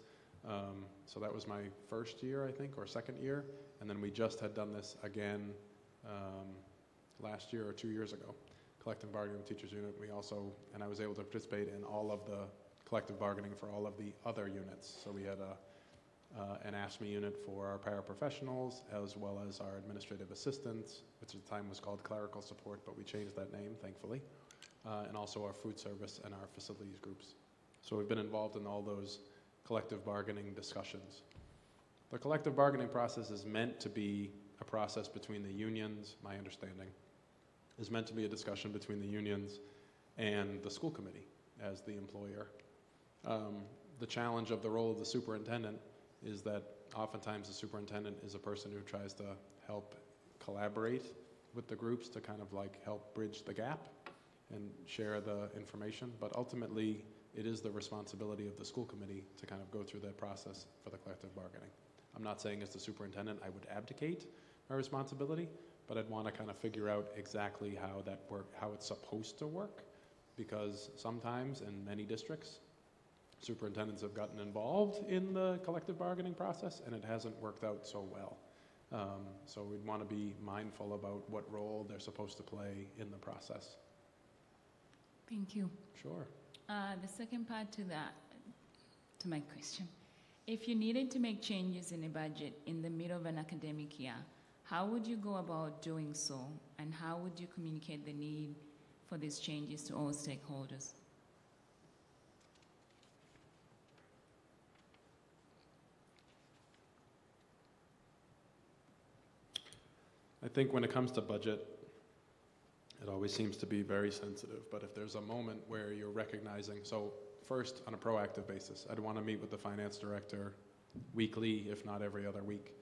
so that was my first year, I think, or second year, and then we just had done this again last year or 2 years ago. Collective bargaining teachers unit, and I was able to participate in all of the collective bargaining for all of the other units. So we had an ASME unit for our paraprofessionals, as well as our administrative assistants, which at the time was called clerical support, but we changed that name, thankfully, and also our food service and our facilities groups. So we've been involved in all those collective bargaining discussions. The collective bargaining process is meant to be a process between the unions, my understanding, is meant to be a discussion between the unions and the school committee as the employer. The challenge of the role of the superintendent is that oftentimes the superintendent is a person who tries to help collaborate with the groups to kind of like help bridge the gap and share the information, but ultimately it is the responsibility of the school committee to kind of go through that process for the collective bargaining. I'm not saying as the superintendent I would abdicate my responsibility, but I'd want to kind of figure out exactly how it's supposed to work, because sometimes in many districts, superintendents have gotten involved in the collective bargaining process and it hasn't worked out so well. So we'd want to be mindful about what role they're supposed to play in the process. Thank you. Sure. The second part to my question. If you needed to make changes in a budget in the middle of an academic year, how would you go about doing so, and how would you communicate the need for these changes to all stakeholders? I think when it comes to budget, it always seems to be very sensitive, but if there's a moment where you're recognizing, so first, on a proactive basis, I'd want to meet with the finance director weekly, if not every other week,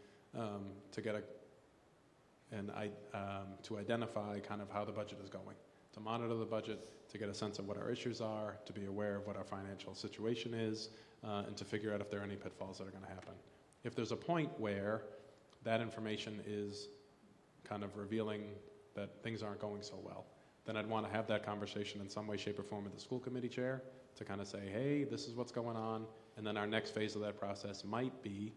to identify kind of how the budget is going, to monitor the budget, to get a sense of what our issues are, to be aware of what our financial situation is, and to figure out if there are any pitfalls that are going to happen. If there's a point where that information is kind of revealing that things aren't going so well, then I'd want to have that conversation in some way, shape, or form with the school committee chair to kind of say, hey, this is what's going on, and then our next phase of that process might be,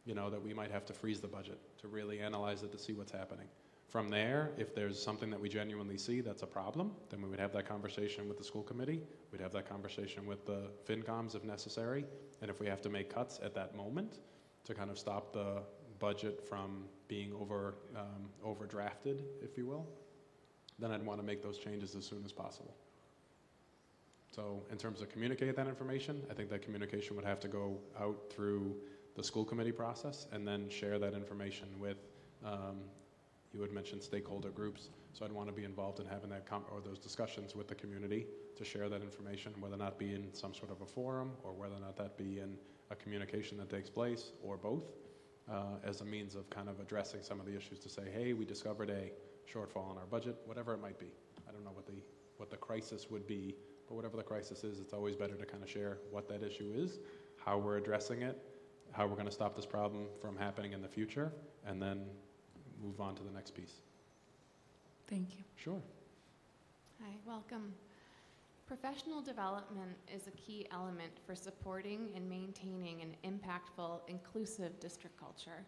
that we might have to freeze the budget to really analyze it to see what's happening. From there, if there's something that we genuinely see that's a problem, then we would have that conversation with the school committee, we'd have that conversation with the FinComs if necessary, and if we have to make cuts at that moment to kind of stop the budget from being overdrafted, if you will, then I'd want to make those changes as soon as possible. So in terms of communicate that information, I think that communication would have to go out through the school committee process and then share that information with, you had mentioned stakeholder groups, so I'd want to be involved in having those discussions with the community to share that information, whether or not be in some sort of a forum or whether or not that be in a communication that takes place, or both, as a means of kind of addressing some of the issues to say, hey, we discovered a shortfall in our budget, whatever it might be. I don't know what the crisis would be, but whatever the crisis is, it's always better to kind of share what that issue is, how we're addressing it, how we're going to stop this problem from happening in the future, and then move on to the next piece. Thank you. Sure. Hi, welcome. Professional development is a key element for supporting and maintaining an impactful, inclusive district culture.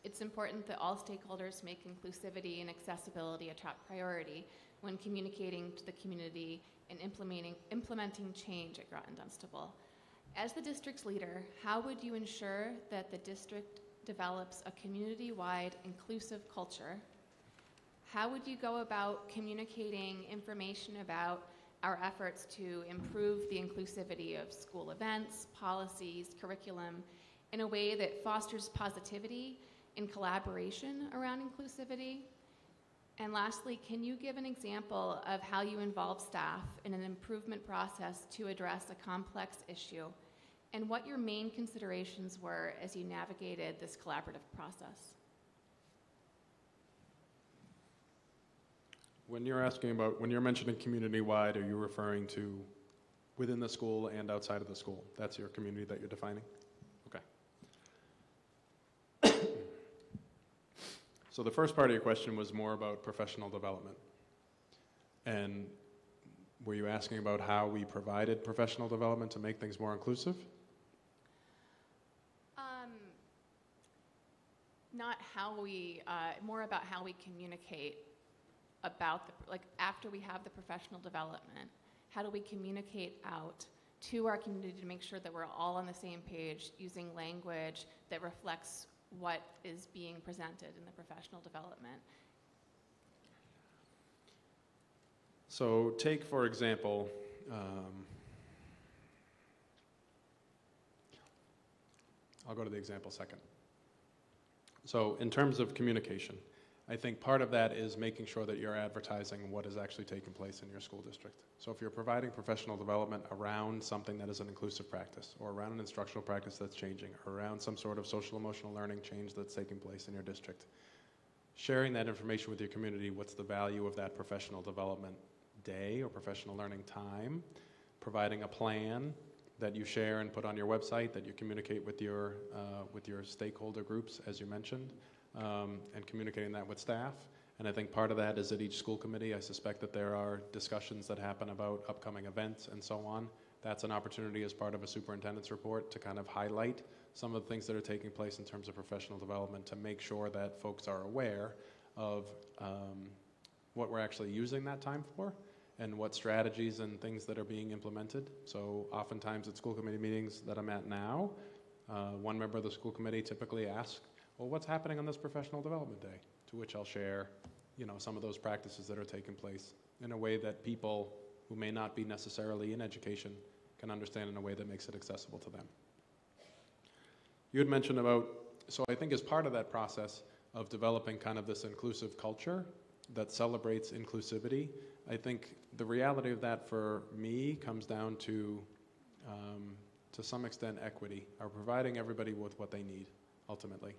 It's important that all stakeholders make inclusivity and accessibility a top priority when communicating to the community and implementing change at Groton Dunstable. As the district's leader, how would you ensure that the district develops a community-wide inclusive culture? How would you go about communicating information about our efforts to improve the inclusivity of school events, policies, curriculum in a way that fosters positivity and collaboration around inclusivity? And lastly, can you give an example of how you involve staff in an improvement process to address a complex issue, and what your main considerations were as you navigated this collaborative process? When you're mentioning community-wide, are you referring to within the school and outside of the school? That's your community that you're defining? Okay. So the first part of your question was more about professional development. And were you asking about how we provided professional development to make things more inclusive? Not how we, more about how we communicate about after we have the professional development, how do we communicate out to our community to make sure that we're all on the same page using language that reflects what is being presented in the professional development? So take, for example, I'll go to the example second. So in terms of communication, I think part of that is making sure that you're advertising what is actually taking place in your school district. So if you're providing professional development around something that is an inclusive practice, or around an instructional practice that's changing, or around some sort of social emotional learning change that's taking place in your district, sharing that information with your community, what's the value of that professional development day or professional learning time, providing a plan that you share and put on your website, that you communicate with your stakeholder groups, as you mentioned, and communicating that with staff. And I think part of that is at each school committee. I suspect that there are discussions that happen about upcoming events and so on. That's an opportunity as part of a superintendent's report to kind of highlight some of the things that are taking place in terms of professional development, to make sure that folks are aware of what we're actually using that time for, and what strategies and things that are being implemented. So oftentimes at school committee meetings that I'm at now, one member of the school committee typically asks, well, what's happening on this professional development day? To which I'll share, some of those practices that are taking place in a way that people who may not be necessarily in education can understand in a way that makes it accessible to them. You had mentioned so I think as part of that process of developing kind of this inclusive culture that celebrates inclusivity, I think the reality of that for me comes down to some extent, equity, or providing everybody with what they need, ultimately,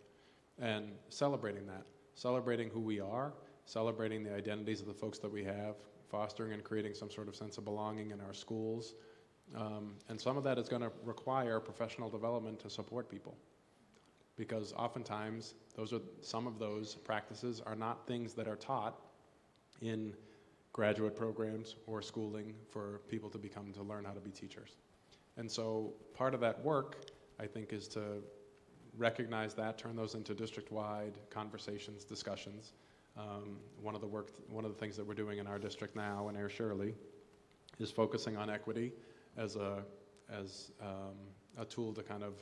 and celebrating that, celebrating who we are, celebrating the identities of the folks that we have, fostering and creating some sort of sense of belonging in our schools. And some of that is going to require professional development to support people, because oftentimes some of those practices are not things that are taught in graduate programs or schooling for people to learn how to be teachers. And so part of that work, I think, is to recognize that, turn those into district-wide conversations, discussions. One of the things that we're doing in our district now in Air Shirley is focusing on equity as a tool to kind of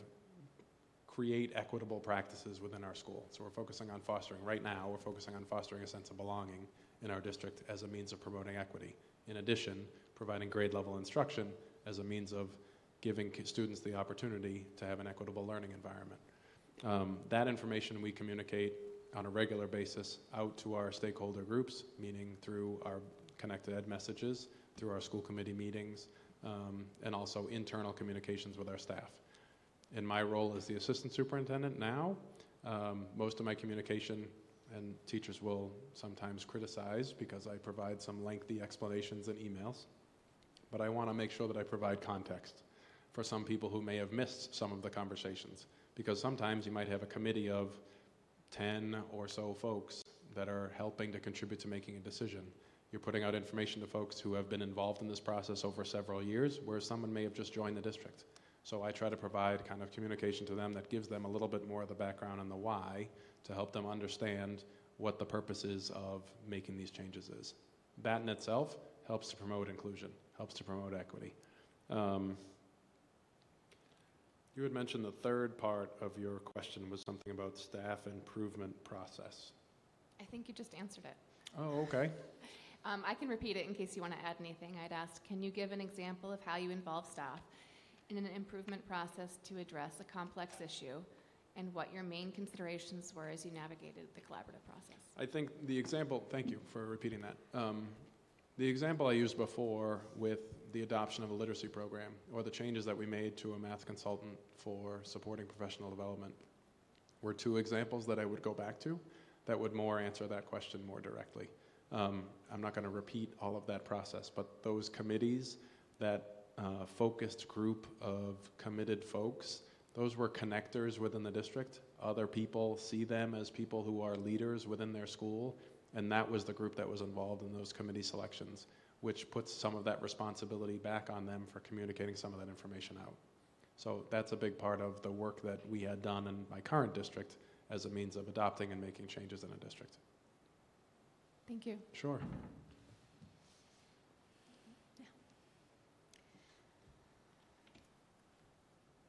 create equitable practices within our school. So we're focusing on right now we're focusing on fostering a sense of belonging in our district as a means of promoting equity. In addition, providing grade level instruction as a means of giving students the opportunity to have an equitable learning environment. That information we communicate on a regular basis out to our stakeholder groups, meaning through our connected ed messages, through our school committee meetings, and also internal communications with our staff. In my role as the assistant superintendent now, most of my communication, and teachers will sometimes criticize because I provide some lengthy explanations in emails, but I want to make sure that I provide context for some people who may have missed some of the conversations, because sometimes you might have a committee of 10 or so folks that are helping to contribute to making a decision. You're putting out information to folks who have been involved in this process over several years, whereas someone may have just joined the district. So I try to provide kind of communication to them that gives them a little bit more of the background and the why, to help them understand what the purpose is of making these changes is. That in itself helps to promote inclusion, helps to promote equity. You had mentioned the third part of your question was something about staff improvement process. I think you just answered it. Oh, okay. I can repeat it in case you want to add anything. I'd ask, can you give an example of how you involve staff in an improvement process to address a complex issue, and what your main considerations were as you navigated the collaborative process? I think the example, thank you for repeating that. The example I used before with the adoption of a literacy program, or the changes that we made to a math consultant for supporting professional development, were two examples that I would go back to that would more answer that question more directly. I'm not going to repeat all of that process, but those committees, that focused group of committed folks, those were connectors within the district. Other people see them as people who are leaders within their school, and that was the group that was involved in those committee selections, which puts some of that responsibility back on them for communicating some of that information out. So that's a big part of the work that we had done in my current district as a means of adopting and making changes in a district. Thank you. Sure.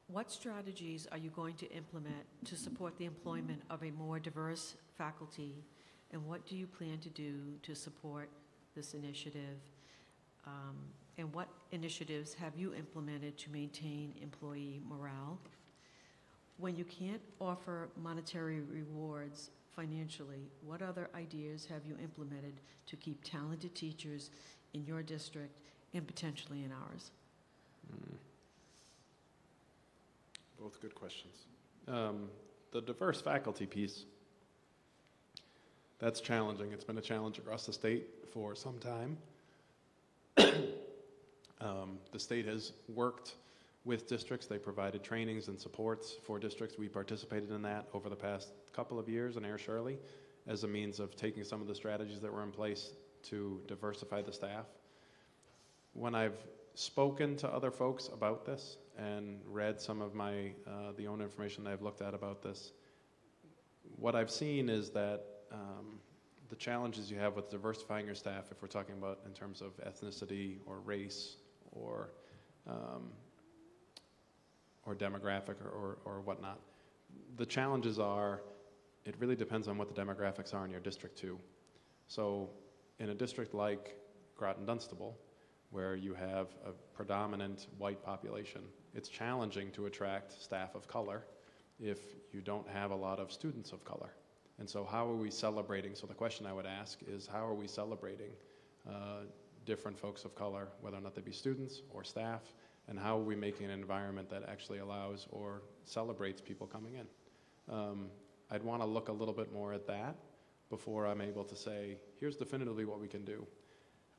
What strategies are you going to implement to support the employment of a more diverse faculty, and what do you plan to do to support this initiative? And what initiatives have you implemented to maintain employee morale? When you can't offer monetary rewards financially, what other ideas have you implemented to keep talented teachers in your district and potentially in ours? Both good questions. The diverse faculty piece, that's challenging. It's been a challenge across the state for some time. The state has worked with districts. They provided trainings and supports for districts. We participated in that over the past couple of years in Air Shirley as a means of taking some of the strategies that were in place to diversify the staff. When I've spoken to other folks about this and read some of my the own information that I've looked at about this, what I've seen is that the challenges you have with diversifying your staff, if we're talking about in terms of ethnicity or race or demographic or whatnot, the challenges are, it really depends on what the demographics are in your district too. So in a district like Groton Dunstable, where you have a predominant white population, it's challenging to attract staff of color if you don't have a lot of students of color. And so how are we celebrating? So the question I would ask is, how are we celebrating different folks of color, whether or not they be students or staff, and how are we making an environment that actually allows or celebrates people coming in? I'd want to look a little bit more at that before I'm able to say, here's definitively what we can do.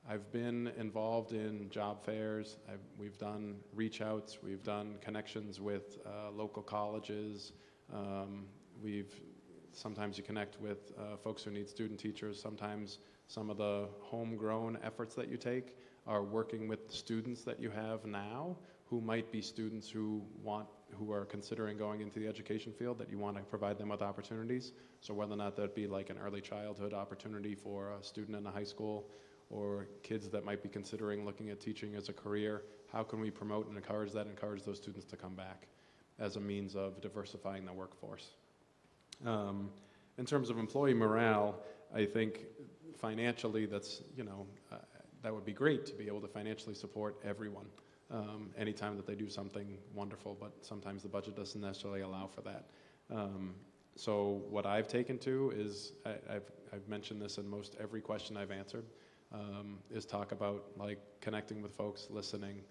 I've been involved in job fairs. We've done reach outs. We've done connections with local colleges. Sometimes you connect with folks who need student teachers. Sometimes some of the homegrown efforts that you take are working with students that you have now who might be students who are considering going into the education field, that you want to provide them with opportunities. So whether or not that be like an early childhood opportunity for a student in a high school, or kids that might be considering looking at teaching as a career, how can we promote and encourage that, encourage those students to come back as a means of diversifying the workforce? In terms of employee morale, I think financially that would be great to be able to financially support everyone anytime that they do something wonderful, but sometimes the budget doesn't necessarily allow for that. So what I've taken to is, I've mentioned this in most every question I've answered, is talk about like connecting with folks, listening,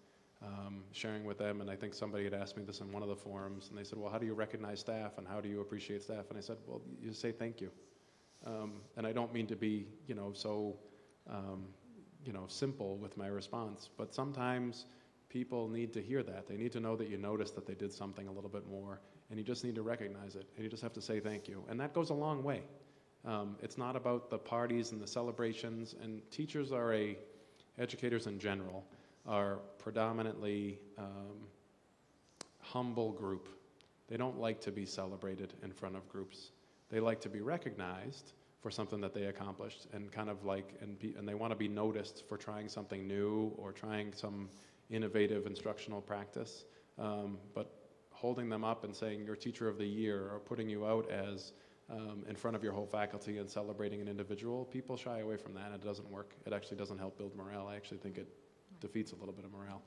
sharing with them. And I think somebody had asked me this in one of the forums, and they said, well, how do you recognize staff and how do you appreciate staff? And I said, well, you say thank you. And I don't mean to be, so, simple with my response, but sometimes people need to hear that. They need to know that you noticed that they did something a little bit more, and you just need to recognize it, and you just have to say thank you. And that goes a long way. It's not about the parties and the celebrations, and teachers educators in general, are predominantly humble group. They don't like to be celebrated in front of groups. They like to be recognized for something that they accomplished, and and they want to be noticed for trying something new or trying some innovative instructional practice. But holding them up and saying you're teacher of the year, or putting you out as in front of your whole faculty and celebrating an individual, people shy away from that. It doesn't work. It actually doesn't help build morale. I actually think it defeats a little bit of morale.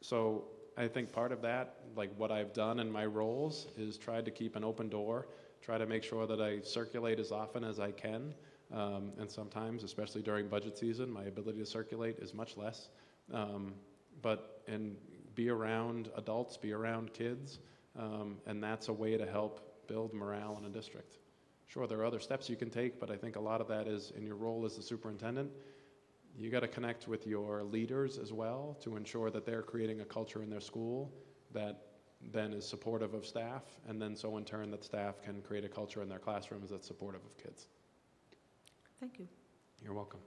So I think part of that, like what I've done in my roles, is tried to keep an open door, try to make sure that I circulate as often as I can. And sometimes, especially during budget season, my ability to circulate is much less. And be around adults, be around kids, and that's a way to help build morale in a district. Sure, there are other steps you can take, but I think a lot of that is in your role as the superintendent. You got to connect with your leaders as well to ensure that they're creating a culture in their school that then is supportive of staff, and then so in turn that staff can create a culture in their classrooms that's supportive of kids. Thank you. You're welcome.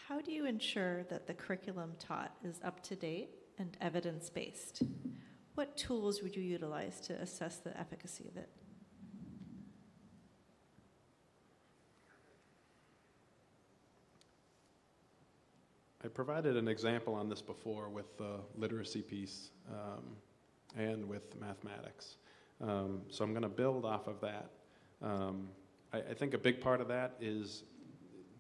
How do you ensure that the curriculum taught is up to date and evidence-based? What tools would you utilize to assess the efficacy of it? I provided an example on this before with the literacy piece and with mathematics. So I'm going to build off of that. I think a big part of that is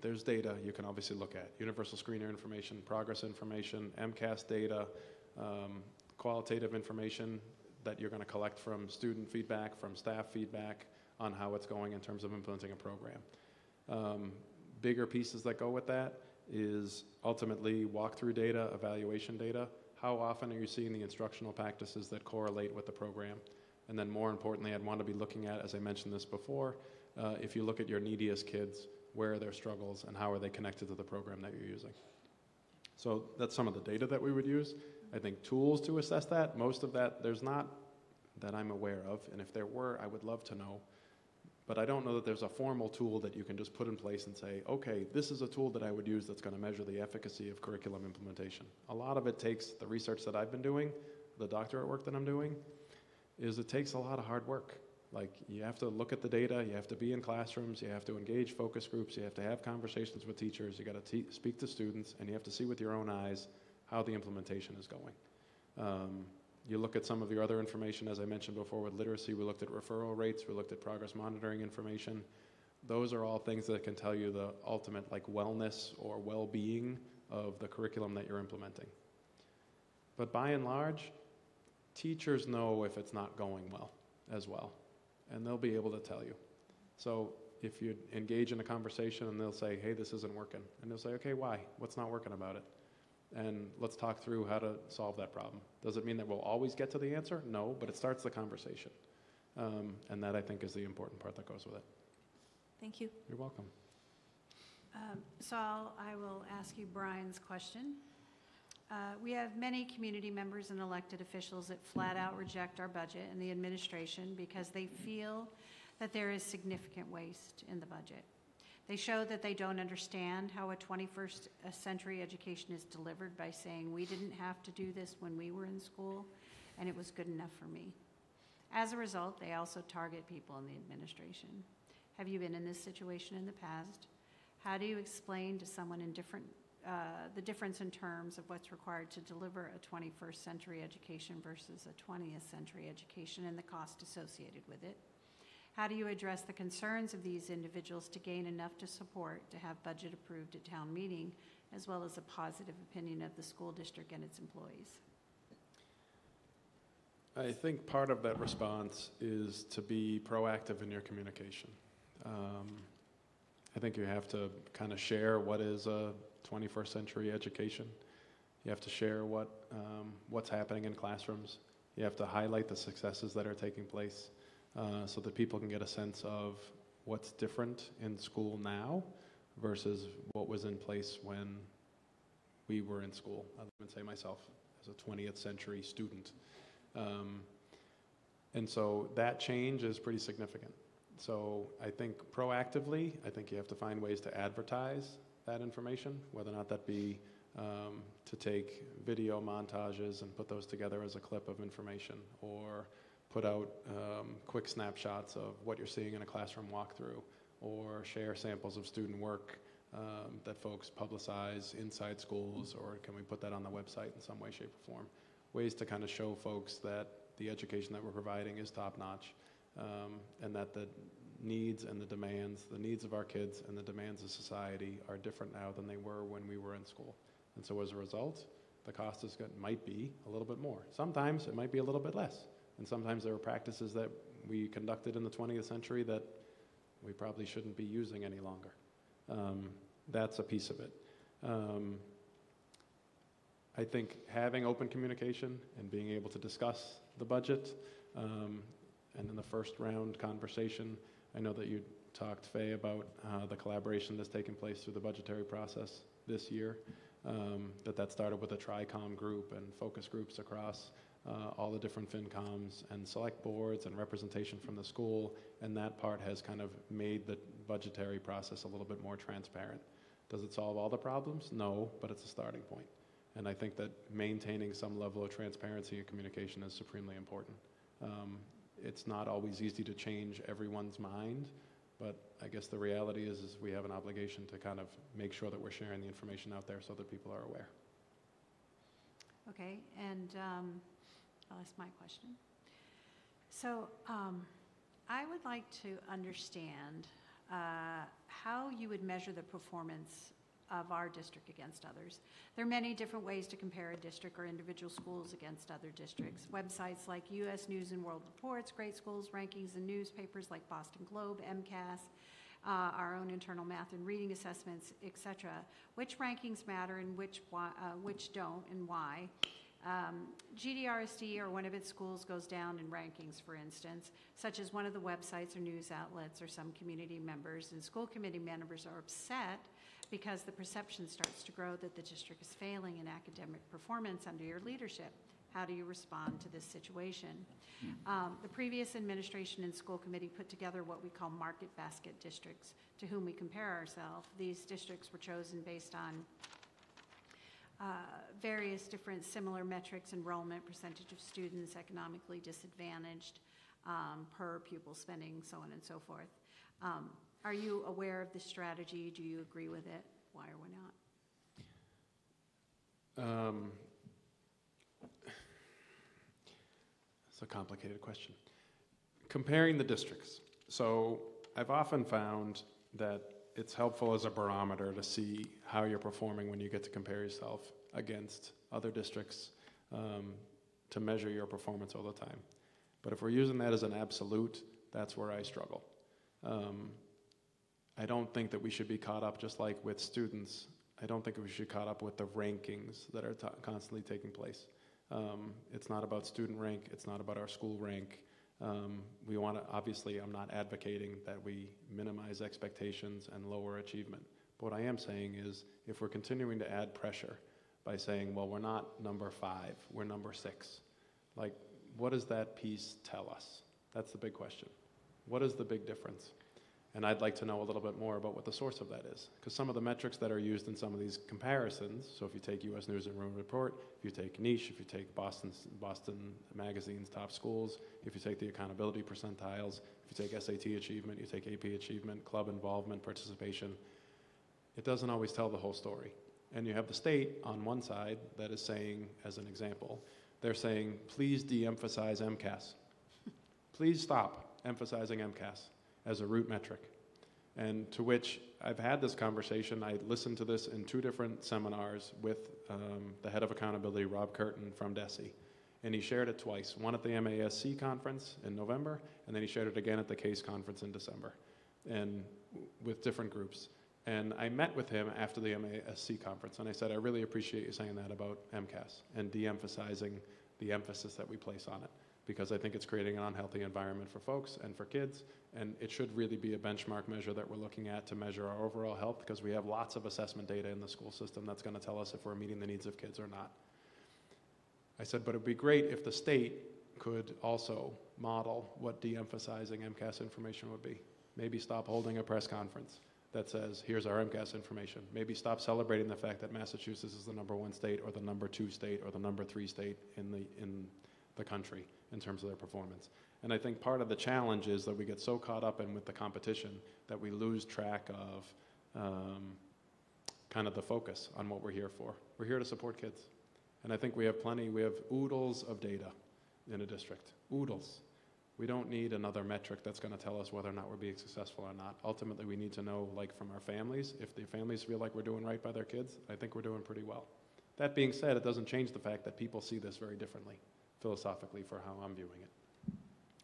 there's data you can obviously look at. Universal screener information, progress information, MCAS data, qualitative information that you're going to collect from student feedback, from staff feedback on how it's going in terms of implementing a program. Bigger pieces that go with that is ultimately walkthrough data, evaluation data. How often are you seeing the instructional practices that correlate with the program? And then more importantly, I'd want to be looking at, as I mentioned this before, if you look at your neediest kids, where are their struggles and how are they connected to the program that you're using? So that's some of the data that we would use. I think tools to assess that, most of that, there's not that I'm aware of, and if there were, I would love to know. But I don't know that there's a formal tool that you can just put in place and say, okay, this is a tool that I would use that's going to measure the efficacy of curriculum implementation. A lot of it takes the research that I've been doing, the doctorate work that I'm doing, is it takes a lot of hard work. Like, you have to look at the data, you have to be in classrooms, you have to engage focus groups, you have to have conversations with teachers, you got to speak to students, and you have to see with your own eyes how the implementation is going. You look at some of your other information, as I mentioned before with literacy, we looked at referral rates, we looked at progress monitoring information. Those are all things that can tell you the ultimate like wellness or well-being of the curriculum that you're implementing. But by and large, teachers know if it's not going well as well, and they'll be able to tell you. So if you engage in a conversation and they'll say, hey, this isn't working, and they'll say, okay, why? What's not working about it? And let's talk through how to solve that problem. Does it mean that we'll always get to the answer? No, but it starts the conversation. And that, I think, is the important part that goes with it. Thank you. You're welcome. So I will ask you Brian's question. We have many community members and elected officials that flat out reject our budget and the administration because they feel that there is significant waste in the budget. They show that they don't understand how a 21st century education is delivered by saying, we didn't have to do this when we were in school, and it was good enough for me. As a result, they also target people in the administration. Have you been in this situation in the past? How do you explain to someone in the difference in terms of what's required to deliver a 21st century education versus a 20th century education and the cost associated with it? How do you address the concerns of these individuals to gain enough to support to have budget approved at town meeting, as well as a positive opinion of the school district and its employees? I think part of that response is to be proactive in your communication. I think you have to kind of share what is a 21st century education. You have to share what's happening in classrooms. You have to highlight the successes that are taking place. So that people can get a sense of what's different in school now versus what was in place when we were in school. I would say myself as a 20th century student. And so that change is pretty significant. So I think proactively, I think you have to find ways to advertise that information, whether or not that be to take video montages and put those together as a clip of information, or put out quick snapshots of what you're seeing in a classroom walkthrough, or share samples of student work that folks publicize inside schools, or can we put that on the website in some way, shape, or form? Ways to kind of show folks that the education that we're providing is top-notch, and that the needs and the demands, the needs of our kids and the demands of society are different now than they were when we were in school. And so as a result, the cost might be a little bit more. Sometimes it might be a little bit less. And sometimes there are practices that we conducted in the 20th century that we probably shouldn't be using any longer. That's a piece of it. I think having open communication and being able to discuss the budget And in the first round conversation, I know that you talked, Faye, about the collaboration that's taken place through the budgetary process this year, that started with a TRICOM group and focus groups across all the different FinComs and select boards and representation from the school, and that part has kind of made the budgetary process a little bit more transparent. Does it solve all the problems? No, but it's a starting point. And I think that maintaining some level of transparency and communication is supremely important. It's not always easy to change everyone's mind, but I guess the reality is we have an obligation to kind of make sure that we're sharing the information out there so that people are aware. Okay, and I'll ask my question. So I would like to understand how you would measure the performance of our district against others. There are many different ways to compare a district or individual schools against other districts. Websites like U.S. News and World Reports, Great Schools Rankings, and newspapers like Boston Globe, MCAS, our own internal math and reading assessments, etc. Which rankings matter and which don't, and why? GDRSD or one of its schools goes down in rankings, for instance, such as one of the websites or news outlets or some community members, and school committee members are upset because the perception starts to grow that the district is failing in academic performance under your leadership. How do you respond to this situation? The previous administration and school committee put together what we call market basket districts to whom we compare ourselves. These districts were chosen based on various different similar metrics: enrollment, percentage of students economically disadvantaged, per pupil spending, so on and so forth. Are you aware of this strategy? Do you agree with it? Why or why not? It's a complicated question. Comparing the districts. So I've often found that it's helpful as a barometer to see how you're performing when you get to compare yourself against other districts, to measure your performance all the time. But if we're using that as an absolute, that's where I struggle. I don't think that we should be caught up, just like with students, I don't think we should be caught up with the rankings that are constantly taking place. It's not about student rank, it's not about our school rank. We want to, obviously, I'm not advocating that we minimize expectations and lower achievement. But what I am saying is, if we're continuing to add pressure by saying, well, we're not number 5, we're number 6, like, what does that piece tell us? That's the big question. What is the big difference? And I'd like to know a little bit more about what the source of that is. Because some of the metrics that are used in some of these comparisons, so if you take U.S. News and World Report, if you take Niche, if you take Boston Magazine's top schools, if you take the accountability percentiles, if you take SAT achievement, you take AP achievement, club involvement, participation, it doesn't always tell the whole story. And you have the state on one side that is saying, as an example, they're saying, please de-emphasize MCAS. Please stop emphasizing MCAS as a root metric. And to which I've had this conversation. I listened to this in 2 different seminars with the head of accountability, Rob Curtin from DESE. And he shared it twice, one at the MASC conference in November, and then he shared it again at the CASE conference in December, and with different groups. And I met with him after the MASC conference, and I said, I really appreciate you saying that about MCAS and de-emphasizing the emphasis that we place on it, because I think it's creating an unhealthy environment for folks and for kids, and it should really be a benchmark measure that we're looking at to measure our overall health, because we have lots of assessment data in the school system that's going to tell us if we're meeting the needs of kids or not. I said, but it would be great if the state could also model what de-emphasizing MCAS information would be. Maybe stop holding a press conference that says, here's our MCAS information. Maybe stop celebrating the fact that Massachusetts is the #1 state or the #2 state or the #3 state in the country in terms of their performance. And I think part of the challenge is that we get so caught up in with the competition that we lose track of kind of the focus on what we're here for. We're here to support kids. And I think we have oodles of data in a district, oodles. We don't need another metric that's going to tell us whether or not we're being successful or not. Ultimately, we need to know, like from our families, if the families feel like we're doing right by their kids, I think we're doing pretty well. That being said, it doesn't change the fact that people see this very differently, philosophically, for how I'm viewing it.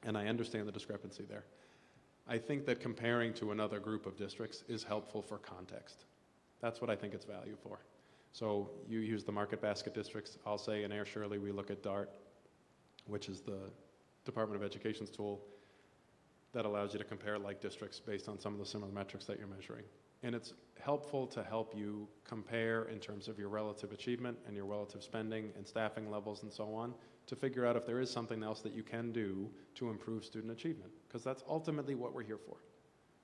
And I understand the discrepancy there. I think that comparing to another group of districts is helpful for context. That's what I think it's value for. So you use the market basket districts. I'll say in Air Shirley we look at DART, which is the Department of Education's tool. that allows you to compare like districts based on some of the similar metrics that you're measuring. And it's helpful to help you compare in terms of your relative achievement and your relative spending and staffing levels and so on, to figure out if there is something else that you can do to improve student achievement, because that's ultimately what we're here for.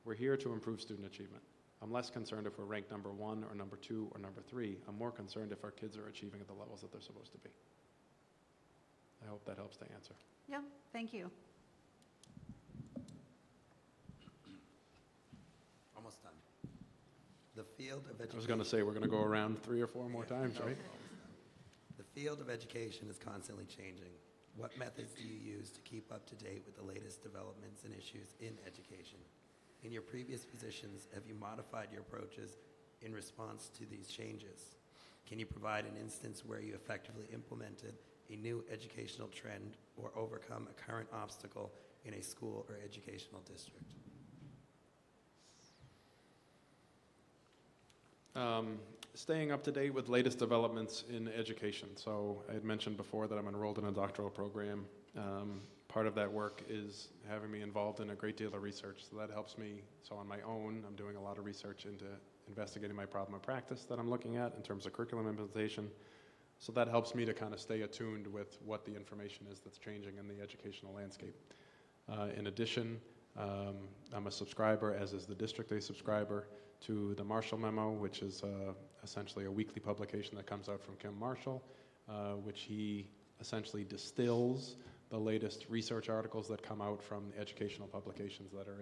We're here to improve student achievement. I'm less concerned if we're ranked number 1 or number 2 or number 3. I'm more concerned if our kids are achieving at the levels that they're supposed to be. I hope that helps to answer. Yeah, thank you. Almost done. The field of education. I was going to say we're going to go around 3 or 4 more times, No, right? the field of education is constantly changing. What methods do you use to keep up to date with the latest developments and issues in education? In your previous positions, have you modified your approaches in response to these changes? Can you provide an instance where you effectively implemented a new educational trend or overcome a current obstacle in a school or educational district? Staying up to date with latest developments in education. So I had mentioned before that I'm enrolled in a doctoral program. Part of that work is having me involved in a great deal of research. So that helps me. So on my own, I'm doing a lot of research into investigating my problem of practice that I'm looking at in terms of curriculum implementation. So that helps me to kind of stay attuned with what the information is that's changing in the educational landscape. In addition, I'm a subscriber, as is the district a subscriber, to the Marshall Memo, which is essentially a weekly publication that comes out from Kim Marshall, which he essentially distills the latest research articles that come out from the educational publications that are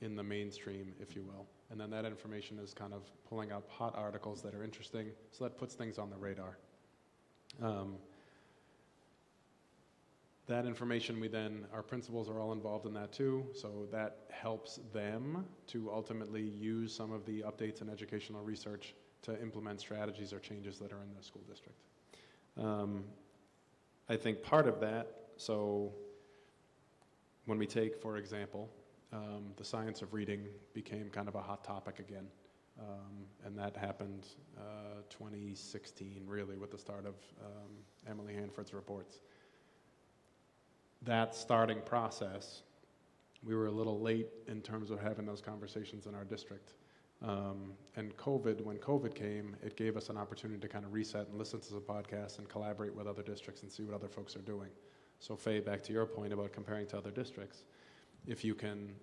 in the mainstream, if you will. And then that information is kind of pulling up hot articles that are interesting, so that puts things on the radar. That information our principals are all involved in that too, so that helps them to ultimately use some of the updates in educational research to implement strategies or changes that are in the school district. I think part of that, so when we take, for example, the science of reading became kind of a hot topic again. And that happened 2016, really, with the start of Emily Hanford's reports. That starting process, we were a little late in terms of having those conversations in our district. And when COVID came, it gave us an opportunity to kind of reset and listen to the podcasts and collaborate with other districts and see what other folks are doing. So Faye, back to your point about comparing to other districts, if you can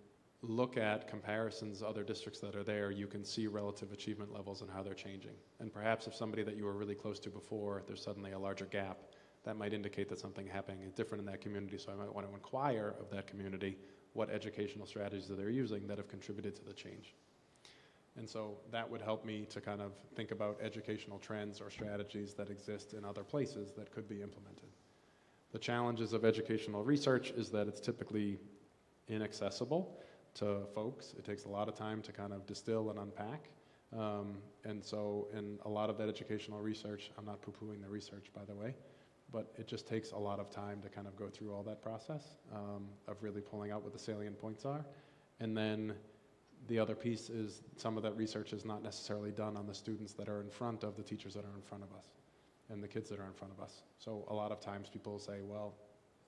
look at comparisons, other districts that are there, you can see relative achievement levels and how they're changing. And perhaps if somebody that you were really close to before, there's suddenly a larger gap, that might indicate that something happening is different in that community. So I might want to inquire of that community what educational strategies that they're using that have contributed to the change. And so that would help me to kind of think about educational trends or strategies that exist in other places that could be implemented. The challenges of educational research is that it's typically inaccessible to folks. It takes a lot of time to kind of distill and unpack. And so in a lot of that educational research, I'm not poo-pooing the research, by the way, but it just takes a lot of time to kind of go through all that process of really pulling out what the salient points are. And then the other piece is some of that research is not necessarily done on the students that are in front of the teachers that are in front of us and the kids that are in front of us. So a lot of times people say, well,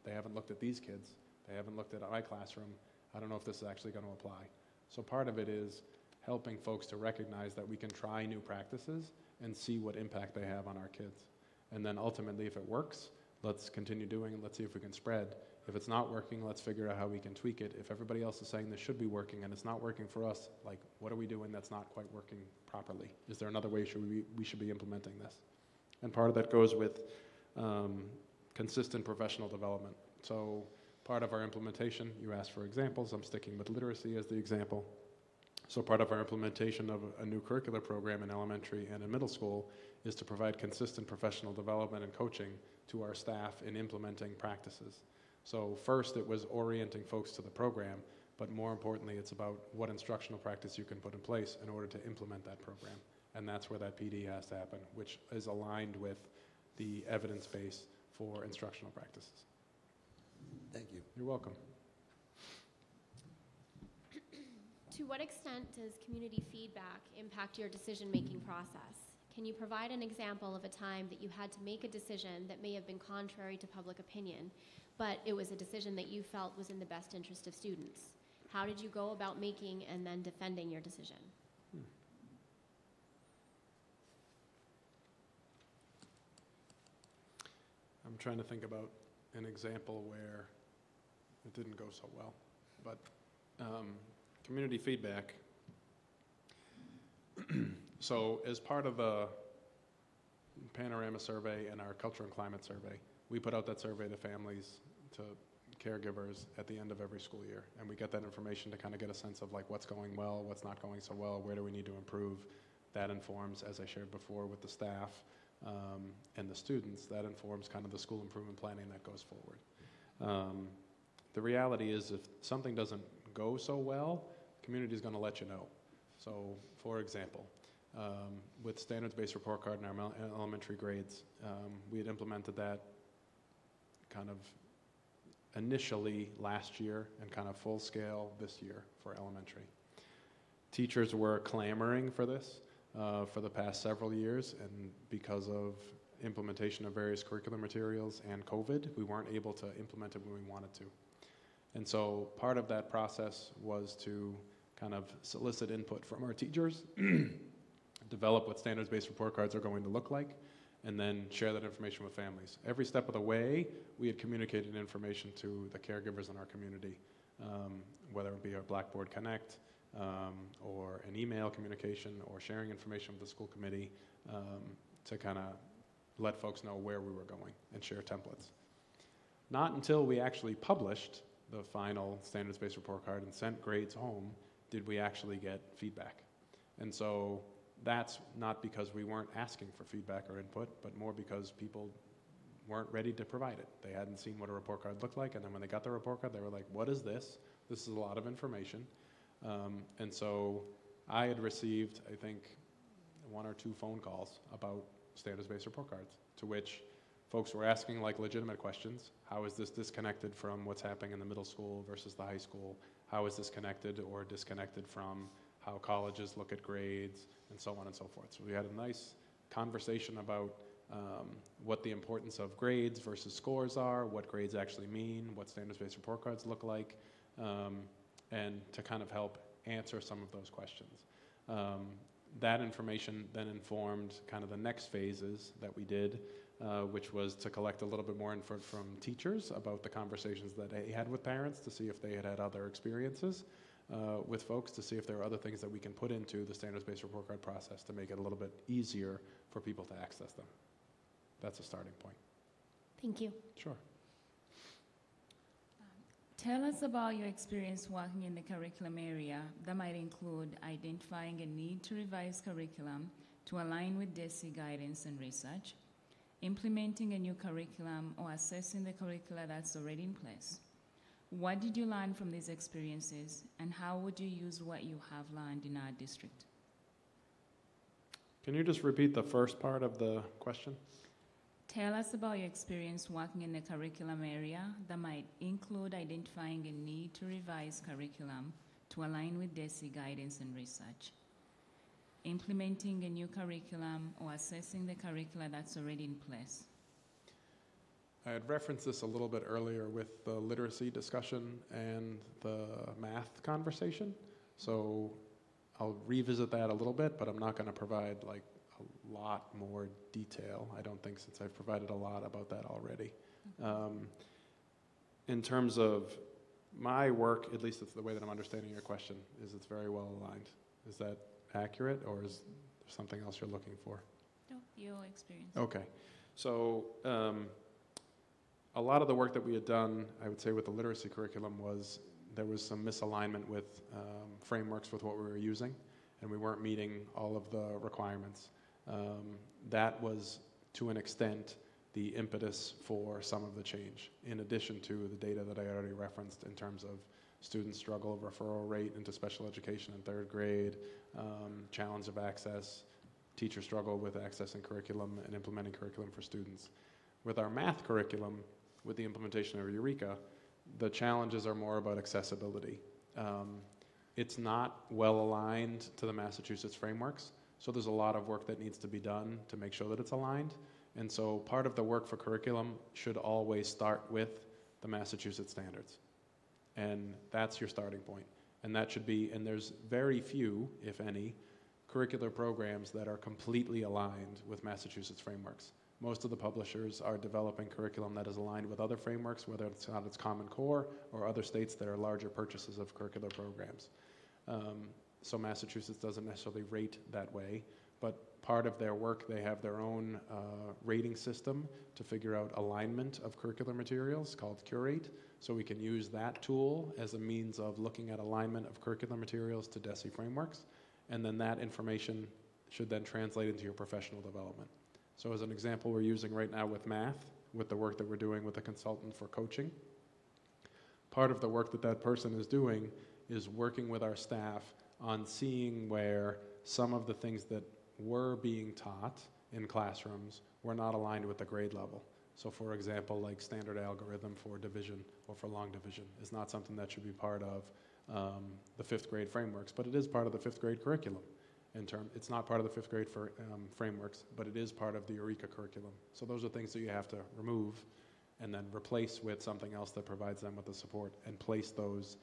they haven't looked at these kids. They haven't looked at my classroom. I don't know if this is actually going to apply. So part of it is helping folks to recognize that we can try new practices and see what impact they have on our kids. And then ultimately, if it works, let's continue doing it. Let's see if we can spread. If it's not working, let's figure out how we can tweak it. If everybody else is saying this should be working and it's not working for us, like, what are we doing that's not quite working properly? Is there another way we should be implementing this? And part of that goes with consistent professional development. So part of our implementation, you asked for examples. I'm sticking with literacy as the example. So part of our implementation of a new curricular program in elementary and in middle school is to provide consistent professional development and coaching to our staff in implementing practices. So first it was orienting folks to the program, but more importantly it's about what instructional practice you can put in place in order to implement that program. And that's where that PD has to happen, which is aligned with the evidence base for instructional practices. Thank you. You're welcome. To what extent does community feedback impact your decision-making process? Can you provide an example of a time that you had to make a decision that may have been contrary to public opinion, but it was a decision that you felt was in the best interest of students? How did you go about making and then defending your decision? I'm trying to think about an example where it didn't go so well, but community feedback. So as part of the Panorama survey and our culture and climate survey, we put out that survey to families, to caregivers at the end of every school year. And we get that information to kind of get a sense of like what's going well, what's not going so well, where do we need to improve. That informs, as I shared before with the staff and the students, that informs kind of the school improvement planning that goes forward. The reality is if something doesn't go so well, the community is going to let you know. So for example, with standards-based report card in our elementary grades, we had implemented that kind of initially last year and kind of full scale this year for elementary. Teachers were clamoring for this for the past several years, and because of implementation of various curriculum materials and COVID, we weren't able to implement it when we wanted to. And so part of that process was to kind of solicit input from our teachers, develop what standards-based report cards are going to look like, and then share that information with families. Every step of the way, we had communicated information to the caregivers in our community, whether it be our Blackboard Connect, or an email communication, or sharing information with the school committee to kind of let folks know where we were going and share templates. Not until we actually published the final standards-based report card and sent grades home did we actually get feedback. And so that's not because we weren't asking for feedback or input, but more because people weren't ready to provide it. They hadn't seen what a report card looked like, and then when they got the report card, they were like, what is this? This is a lot of information. And so I had received, I think, 1 or 2 phone calls about standards-based report cards, to which folks were asking like legitimate questions. How is this disconnected from what's happening in the middle school versus the high school? How is this connected or disconnected from how colleges look at grades, and so on and so forth. So we had a nice conversation about what the importance of grades versus scores are, what grades actually mean, what standards-based report cards look like, and to kind of help answer some of those questions. That information then informed kind of the next phases that we did, which was to collect a little bit more info from teachers about the conversations that they had with parents to see if they had had other experiences with folks, to see if there are other things that we can put into the standards-based report card process to make it a little bit easier for people to access them. That's a starting point. Thank you. Sure. Tell us about your experience working in the curriculum area. That might include identifying a need to revise curriculum to align with DESE guidance and research, implementing a new curriculum, or assessing the curricula that's already in place. What did you learn from these experiences, and how would you use what you have learned in our district? Can you just repeat the first part of the question? Tell us about your experience working in the curriculum area. That might include identifying a need to revise curriculum to align with DESE guidance and research, implementing a new curriculum, or assessing the curricula that's already in place. I had referenced this a little bit earlier with the literacy discussion and the math conversation. So I'll revisit that a little bit, but I'm not going to provide like a lot more detail, I don't think, since I've provided a lot about that already. In terms of my work, at least it's the way that I'm understanding your question, is it's very well aligned. Is that accurate, or is there something else you're looking for? No, your experience. Okay. So a lot of the work that we had done, I would say, with the literacy curriculum was there was some misalignment with frameworks with what we were using, and we weren't meeting all of the requirements. That was, to an extent, the impetus for some of the change, in addition to the data that I already referenced in terms of student struggle referral rate into special education in 3rd grade, challenge of access, teacher struggle with accessing curriculum and implementing curriculum for students. With our math curriculum, with the implementation of Eureka, the challenges are more about accessibility. It's not well aligned to the Massachusetts frameworks, So there's a lot of work that needs to be done to make sure that it's aligned. And so part of the work for curriculum should always start with the Massachusetts standards. And that's your starting point. And that should be, and there's very few, if any, curricular programs that are completely aligned with Massachusetts frameworks. Most of the publishers are developing curriculum that is aligned with other frameworks, whether it's on its Common Core or other states that are larger purchasers of curricular programs. So Massachusetts doesn't necessarily rate that way, but part of their work, they have their own rating system to figure out alignment of curricular materials called Curate. So we can use that tool as a means of looking at alignment of curricular materials to DESE frameworks. And then that information should then translate into your professional development. So as an example, we're using right now with math, with the work that we're doing with a consultant for coaching. Part of the work that that person is doing is working with our staff on seeing where some of the things that were being taught in classrooms were not aligned with the grade level. So for example, like standard algorithm for division or for long division is not something that should be part of the 5th grade frameworks, but it is part of the 5th grade curriculum. It's not part of the 5th grade frameworks, but it is part of the Eureka curriculum. So those are things that you have to remove and then replace with something else that provides them with the support and place those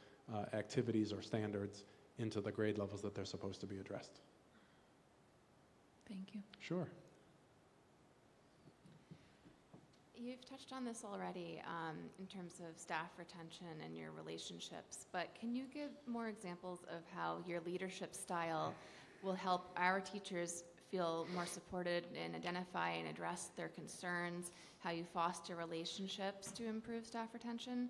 activities or standards into the grade levels that they're supposed to be addressed. Thank you. Sure. You've touched on this already in terms of staff retention and your relationships, but can you give more examples of how your leadership style will help our teachers feel more supported and identify and address their concerns, how you foster relationships to improve staff retention?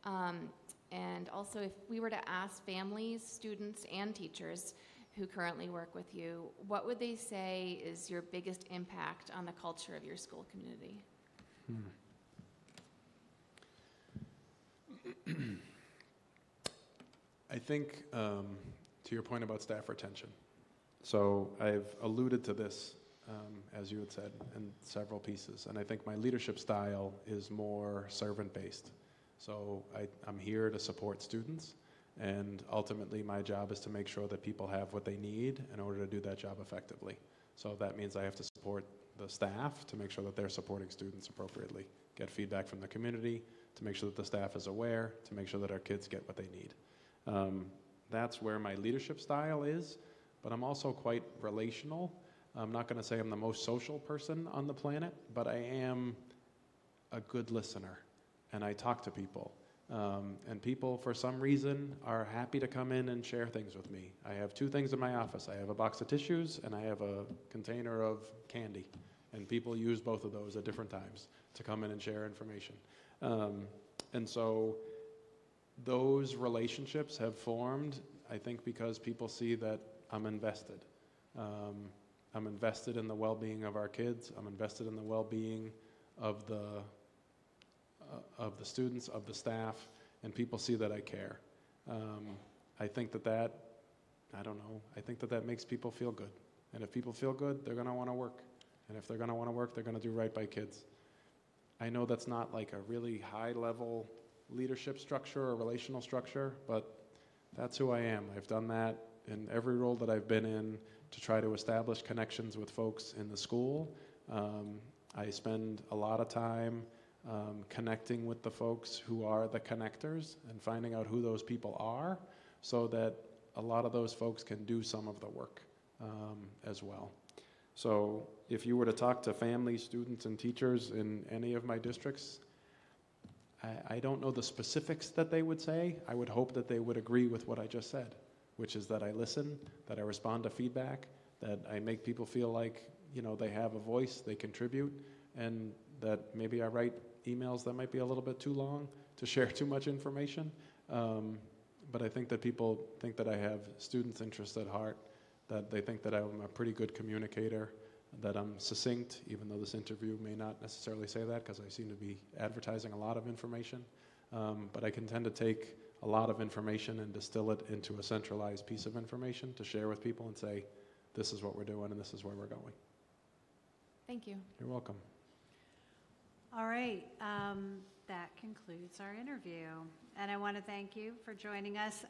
And also, if we were to ask families, students, and teachers who currently work with you, what would they say is your biggest impact on the culture of your school community? I think to your point about staff retention, so I've alluded to this, as you had said, in several pieces, and I think my leadership style is more servant-based. So I'm here to support students, and ultimately my job is to make sure that people have what they need in order to do that job effectively. So that means I have to support the staff to make sure that they're supporting students appropriately, get feedback from the community to make sure that the staff is aware, to make sure that our kids get what they need. That's where my leadership style is, but I'm also quite relational. I'm not going to say I'm the most social person on the planet, but I am a good listener, and I talk to people. And people, for some reason, are happy to come in and share things with me. I have 2 things in my office. I have a box of tissues, and I have a container of candy. And people use both of those at different times to come in and share information. And so those relationships have formed, I think, because people see that I'm invested. I'm invested in the well-being of our kids. I'm invested in the well-being of the students, of the staff, and people see that I care. I think that I don't know, I think that makes people feel good. And if people feel good, they're going to want to work. And if they're going to want to work, they're going to do right by kids. I know that's not like a really high-level leadership structure or relational structure, but that's who I am. I've done that in every role that I've been in to try to establish connections with folks in the school. I spend a lot of time connecting with the folks who are the connectors and finding out who those people are so that a lot of those folks can do some of the work as well. So if you were to talk to families, students, and teachers in any of my districts, I don't know the specifics that they would say. I would hope that they would agree with what I just said, which is that I listen, that I respond to feedback, that I make people feel like, they have a voice, they contribute, and that maybe I write emails that might be a little bit too long to share too much information. But I think that people think that I have students' interests at heart, that they think that I'm a pretty good communicator, that I'm succinct, even though this interview may not necessarily say that because I seem to be advertising a lot of information. But I can tend to take a lot of information and distill it into a centralized piece of information to share with people and say, this is what we're doing and this is where we're going. Thank you. You're welcome. All right, that concludes our interview. And I want to thank you for joining us.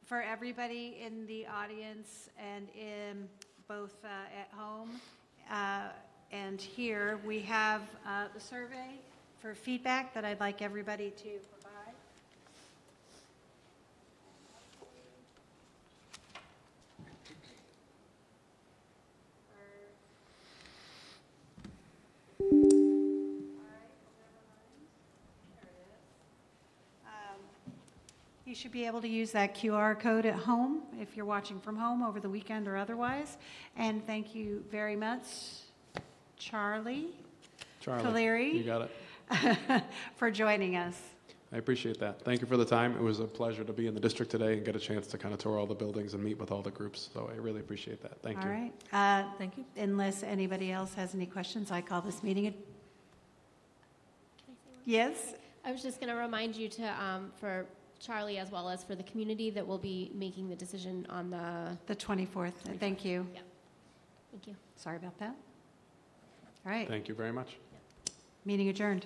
For everybody in the audience and in both at home and here, we have the survey for feedback that I'd like everybody to provide. You should be able to use that QR code at home if you're watching from home over the weekend or otherwise. And thank you very much, Charlie Caliri, you got it. for joining us. I appreciate that. Thank you for the time. It was a pleasure to be in the district today and get a chance to kind of tour all the buildings and meet with all the groups. So I really appreciate that. Thank you. All right. Thank you. Unless anybody else has any questions, I call this meeting. Can I say one? Yes? I was just going to remind you to, for Charlie as well as for the community, that we'll be making the decision on the... The 24th. Thank you. Yeah. Thank you. Sorry about that. All right. Thank you very much. Meeting adjourned.